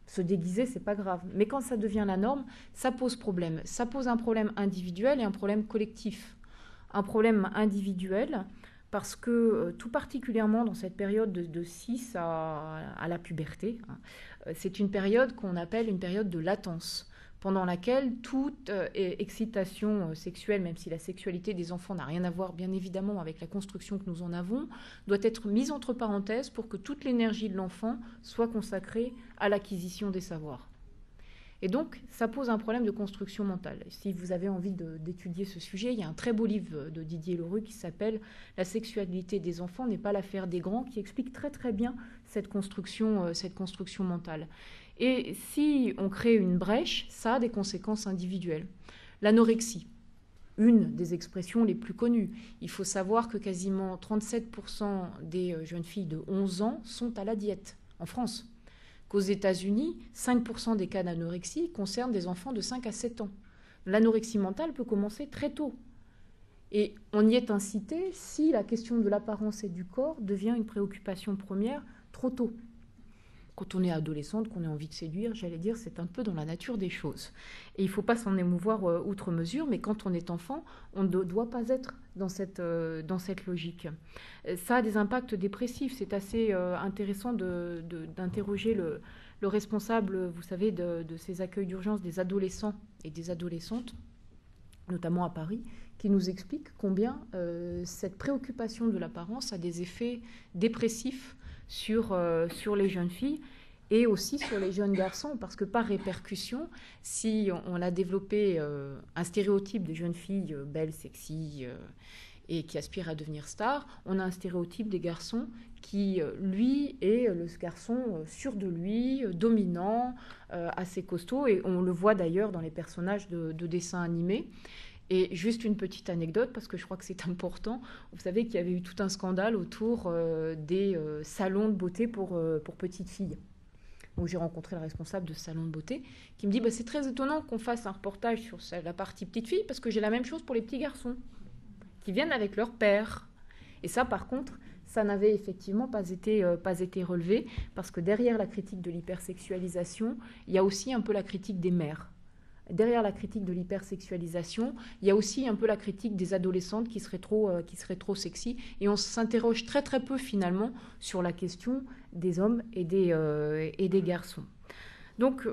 Se déguiser, c'est pas grave. Mais quand ça devient la norme, ça pose problème. Ça pose un problème individuel et un problème collectif. Un problème individuel parce que, tout particulièrement dans cette période de 6 à la puberté, c'est une période qu'on appelle une période de latence, pendant laquelle toute excitation sexuelle, même si la sexualité des enfants n'a rien à voir bien évidemment avec la construction que nous en avons, doit être mise entre parenthèses pour que toute l'énergie de l'enfant soit consacrée à l'acquisition des savoirs. Et donc, ça pose un problème de construction mentale. Si vous avez envie d'étudier ce sujet, il y a un très beau livre de Didier Leroux qui s'appelle « La sexualité des enfants n'est pas l'affaire des grands », qui explique très très bien cette construction mentale. Et si on crée une brèche, ça a des conséquences individuelles. L'anorexie, une des expressions les plus connues. Il faut savoir que quasiment 37% des jeunes filles de 11 ans sont à la diète en France. Qu'aux États-Unis, 5% des cas d'anorexie concernent des enfants de 5 à 7 ans. L'anorexie mentale peut commencer très tôt. Et on y est incité si la question de l'apparence et du corps devient une préoccupation première trop tôt. Quand on est adolescente, qu'on a envie de séduire, j'allais dire, c'est un peu dans la nature des choses. Et il ne faut pas s'en émouvoir outre mesure, mais quand on est enfant, on ne doit pas être dans cette logique. Ça a des impacts dépressifs. C'est assez intéressant d'interroger le responsable, vous savez, de ces accueils d'urgence des adolescents et des adolescentes, notamment à Paris, qui nous explique combien cette préoccupation de l'apparence a des effets dépressifs sur les jeunes filles et aussi sur les jeunes garçons, parce que par répercussion, si on a développé un stéréotype des jeunes filles belles, sexy et qui aspirent à devenir stars, on a un stéréotype des garçons qui, lui, est le garçon sûr de lui, dominant, assez costaud, et on le voit d'ailleurs dans les personnages de dessins animés. Et juste une petite anecdote, parce que je crois que c'est important. Vous savez qu'il y avait eu tout un scandale autour des salons de beauté pour petites filles. Donc j'ai rencontré le responsable de ce salon de beauté qui me dit c'est très étonnant qu'on fasse un reportage sur la partie petite fille, parce que j'ai la même chose pour les petits garçons qui viennent avec leur père. Et ça, par contre, ça n'avait effectivement pas été relevé, parce que derrière la critique de l'hypersexualisation, il y a aussi un peu la critique des mères. Derrière la critique de l'hypersexualisation, il y a aussi un peu la critique des adolescentes qui seraient trop sexy. Et on s'interroge très très peu finalement sur la question des hommes et des garçons. Donc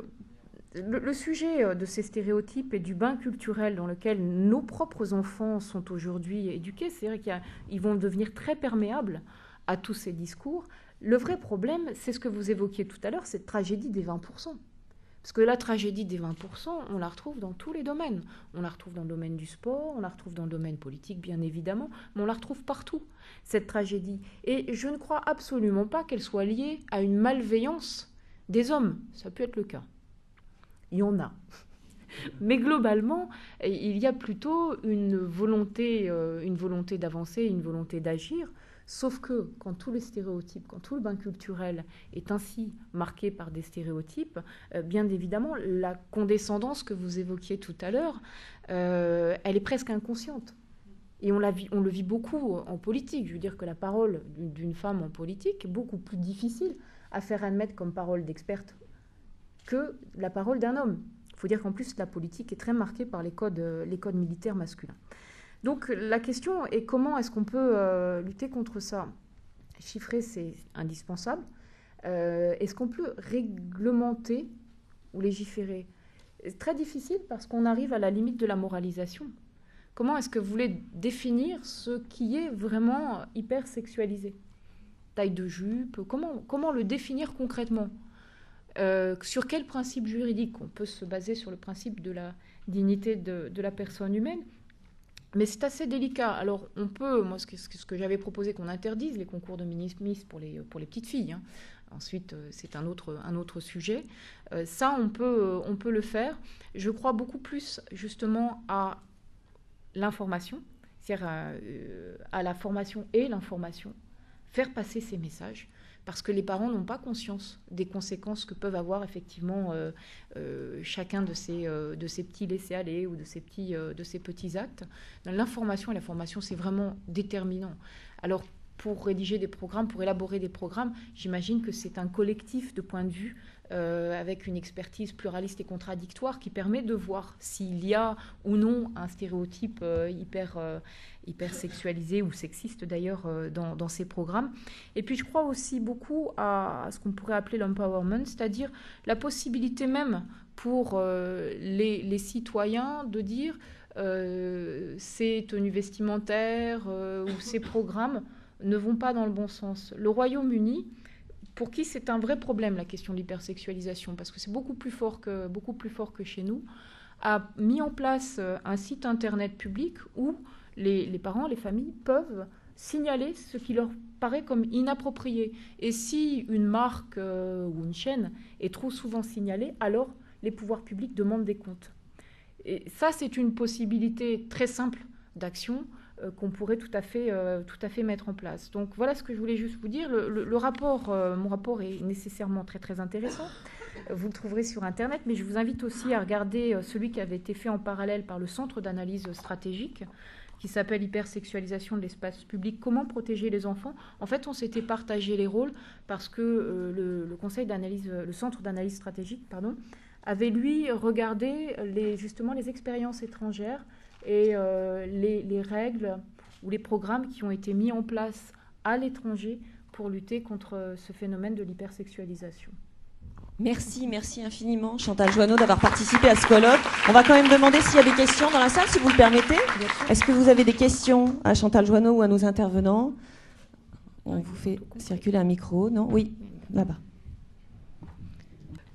le sujet de ces stéréotypes et du bain culturel dans lequel nos propres enfants sont aujourd'hui éduqués, c'est vrai qu'ils vont devenir très perméables à tous ces discours. Le vrai problème, c'est ce que vous évoquiez tout à l'heure, cette tragédie des 20%. Parce que la tragédie des 20%, on la retrouve dans tous les domaines. On la retrouve dans le domaine du sport, on la retrouve dans le domaine politique, bien évidemment, mais on la retrouve partout, cette tragédie. Et je ne crois absolument pas qu'elle soit liée à une malveillance des hommes. Ça peut être le cas. Il y en a. Mais globalement, il y a plutôt une volonté d'avancer, une volonté d'agir. Sauf que quand tous les stéréotypes, quand tout le bain culturel est ainsi marqué par des stéréotypes, bien évidemment, la condescendance que vous évoquiez tout à l'heure, elle est presque inconsciente. Et on le vit beaucoup en politique. Je veux dire que la parole d'une femme en politique est beaucoup plus difficile à faire admettre comme parole d'experte que la parole d'un homme. Il faut dire qu'en plus, la politique est très marquée par les codes militaires masculins. Donc la question est comment est-ce qu'on peut lutter contre ça ? Chiffrer, c'est indispensable. Est-ce qu'on peut réglementer ou légiférer ? C'est très difficile parce qu'on arrive à la limite de la moralisation. Comment est-ce que vous voulez définir ce qui est vraiment hyper sexualisé ? Taille de jupe, comment le définir concrètement ? Sur quel principe juridique ? On peut se baser sur le principe de la dignité de la personne humaine. Mais c'est assez délicat. Alors, on peut, moi, ce que j'avais proposé, qu'on interdise les concours de Miss pour les petites filles. Hein. Ensuite, c'est un autre sujet. Ça, on peut le faire. Je crois beaucoup plus, justement, à l'information, c'est-à-dire à la formation et l'information. Faire passer ces messages. Parce que les parents n'ont pas conscience des conséquences que peuvent avoir effectivement chacun de ces petits laissés-aller ou de ces petits actes. Dans l'information et la formation, c'est vraiment déterminant. Alors, pour rédiger des programmes, pour élaborer des programmes, j'imagine que c'est un collectif de points de vue avec une expertise pluraliste et contradictoire qui permet de voir s'il y a ou non un stéréotype hyper sexualisé ou sexiste d'ailleurs dans ces programmes. Et puis je crois aussi beaucoup à ce qu'on pourrait appeler l'empowerment, c'est-à-dire la possibilité même pour les citoyens de dire ces tenues vestimentaires ou ces programmes ne vont pas dans le bon sens. Le Royaume-Uni, pour qui c'est un vrai problème, la question de l'hypersexualisation, parce que c'est beaucoup plus fort que chez nous, a mis en place un site internet public où les parents, les familles peuvent signaler ce qui leur paraît comme inapproprié. Et si une marque ou une chaîne est trop souvent signalée, alors les pouvoirs publics demandent des comptes. Et ça, c'est une possibilité très simple d'action qu'on pourrait tout à fait mettre en place. Donc voilà ce que je voulais juste vous dire. Le rapport, mon rapport est nécessairement très très intéressant. Vous le trouverez sur Internet, mais je vous invite aussi à regarder celui qui avait été fait en parallèle par le Centre d'analyse stratégique, qui s'appelle Hypersexualisation de l'espace public, comment protéger les enfants. En fait, on s'était partagé les rôles parce que le Centre d'analyse stratégique, avait lui regardé justement les expériences étrangères et les règles ou les programmes qui ont été mis en place à l'étranger pour lutter contre ce phénomène de l'hypersexualisation. Merci infiniment Chantal Joanneau d'avoir participé à ce colloque. On va quand même demander s'il y a des questions dans la salle, si vous le permettez. Est-ce que vous avez des questions à Chantal Joanneau ou à nos intervenants ? On vous fait circuler un micro, non ? Oui, là-bas.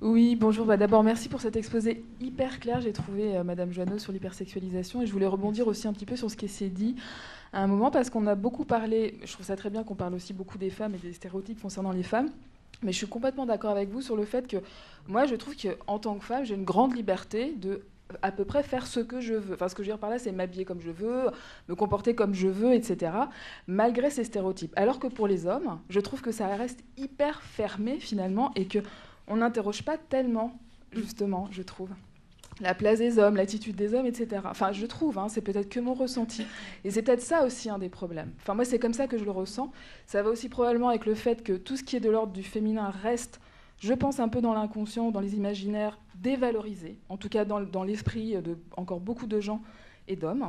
Oui, bonjour. D'abord, merci pour cet exposé hyper clair. J'ai trouvé Madame Joanneau sur l'hypersexualisation et je voulais rebondir aussi un petit peu sur ce qui s'est dit à un moment parce qu'on a beaucoup parlé, je trouve ça très bien qu'on parle aussi beaucoup des femmes et des stéréotypes concernant les femmes, mais je suis complètement d'accord avec vous sur le fait que moi, je trouve qu'en tant que femme, j'ai une grande liberté de à peu près faire ce que je veux. Enfin, ce que je veux dire par là, c'est m'habiller comme je veux, me comporter comme je veux, etc., malgré ces stéréotypes. Alors que pour les hommes, je trouve que ça reste hyper fermé, finalement, et qu'on n'interroge pas tellement, justement, je trouve, la place des hommes, l'attitude des hommes, etc. Enfin, je trouve, c'est peut-être que mon ressenti. Et c'est peut-être ça aussi un des problèmes. Enfin, moi, c'est comme ça que je le ressens. Ça va aussi probablement avec le fait que tout ce qui est de l'ordre du féminin reste, je pense, un peu dans l'inconscient, dans les imaginaires, dévalorisé, en tout cas dans l'esprit de encore beaucoup de gens et d'hommes.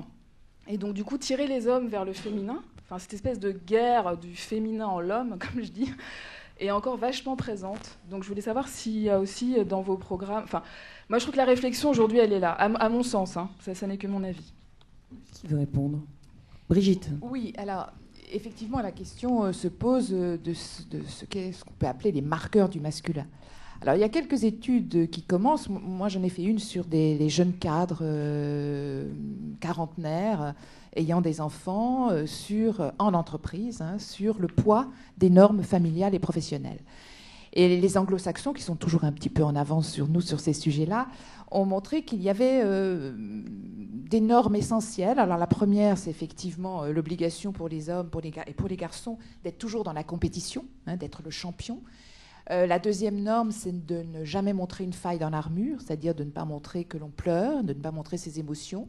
Et donc, du coup, tirer les hommes vers le féminin, enfin, cette espèce de guerre du féminin en l'homme, comme je dis, est encore vachement présente. Donc, je voulais savoir s'il y a aussi dans vos programmes... Enfin, moi, je trouve que la réflexion, aujourd'hui, elle est là, à mon sens. Ça n'est que mon avis. Qui veut répondre ? Brigitte. Oui, alors... Effectivement, la question se pose de ce qu'on peut appeler les marqueurs du masculin. Alors, il y a quelques études qui commencent. Moi, j'en ai fait une sur les jeunes cadres quarantenaires ayant des enfants en entreprise, sur le poids des normes familiales et professionnelles. Et les anglo-saxons, qui sont toujours un petit peu en avance sur nous sur ces sujets-là, ont montré qu'il y avait des normes essentielles. Alors la première, c'est effectivement l'obligation pour les hommes et pour les garçons d'être toujours dans la compétition, d'être le champion. La deuxième norme, c'est de ne jamais montrer une faille dans l'armure, c'est-à-dire de ne pas montrer que l'on pleure, de ne pas montrer ses émotions.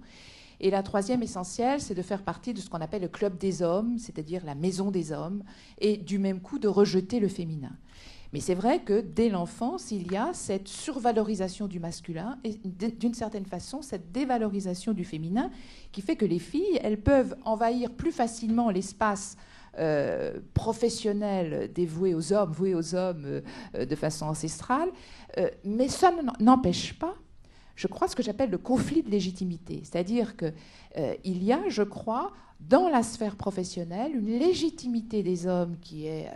Et la troisième essentielle, c'est de faire partie de ce qu'on appelle le club des hommes, c'est-à-dire la maison des hommes, et du même coup de rejeter le féminin. Mais c'est vrai que dès l'enfance, il y a cette survalorisation du masculin et d'une certaine façon cette dévalorisation du féminin qui fait que les filles, elles peuvent envahir plus facilement l'espace professionnel dévoué aux hommes, de façon ancestrale, mais ça n'empêche pas, je crois, ce que j'appelle le conflit de légitimité. C'est-à-dire qu'il y a, je crois, dans la sphère professionnelle, une légitimité des hommes qui est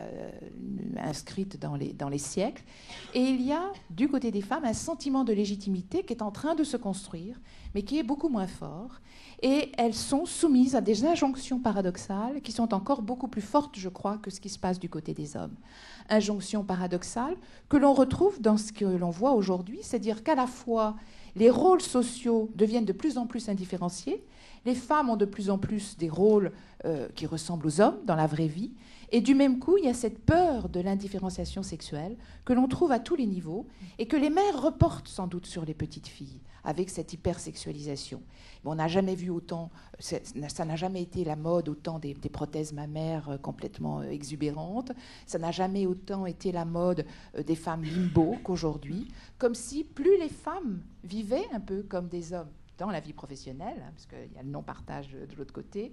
inscrite dans les siècles, et il y a, du côté des femmes, un sentiment de légitimité qui est en train de se construire, mais qui est beaucoup moins fort, et elles sont soumises à des injonctions paradoxales qui sont encore beaucoup plus fortes, je crois, que ce qui se passe du côté des hommes. Injonctions paradoxales que l'on retrouve dans ce que l'on voit aujourd'hui, c'est-à-dire qu'à la fois, les rôles sociaux deviennent de plus en plus indifférenciés, les femmes ont de plus en plus des rôles qui ressemblent aux hommes dans la vraie vie. Et du même coup, il y a cette peur de l'indifférenciation sexuelle que l'on trouve à tous les niveaux et que les mères reportent sans doute sur les petites filles avec cette hypersexualisation. On n'a jamais vu autant, ça n'a jamais été la mode autant des prothèses mammaires complètement exubérantes, ça n'a jamais autant été la mode des femmes limbo qu'aujourd'hui, comme si plus les femmes vivaient un peu comme des hommes dans la vie professionnelle, parce qu'il y a le non-partage de l'autre côté,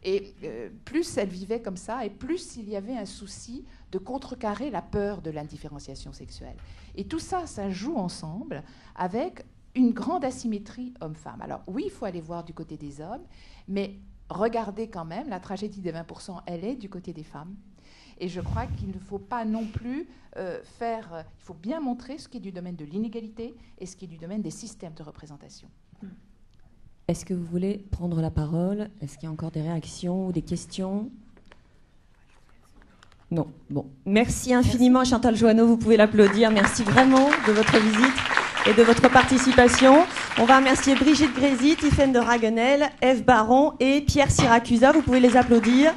et plus elles vivaient comme ça, et plus il y avait un souci de contrecarrer la peur de l'indifférenciation sexuelle. Et tout ça, ça joue ensemble avec une grande asymétrie homme-femme. Alors oui, il faut aller voir du côté des hommes, mais regardez quand même, la tragédie des 20%, elle est du côté des femmes. Et je crois qu'il ne faut pas non plus il faut bien montrer ce qui est du domaine de l'inégalité et ce qui est du domaine des systèmes de représentation. Est-ce que vous voulez prendre la parole? Est-ce qu'il y a encore des réactions ou des questions? Non. Bon. Merci infiniment, Chantal Joanneau. Vous pouvez l'applaudir. Merci vraiment de votre visite et de votre participation. On va remercier Brigitte Grésy, Tiffaine de Raguenel, Ève Baron et Pierre Siracusa. Vous pouvez les applaudir.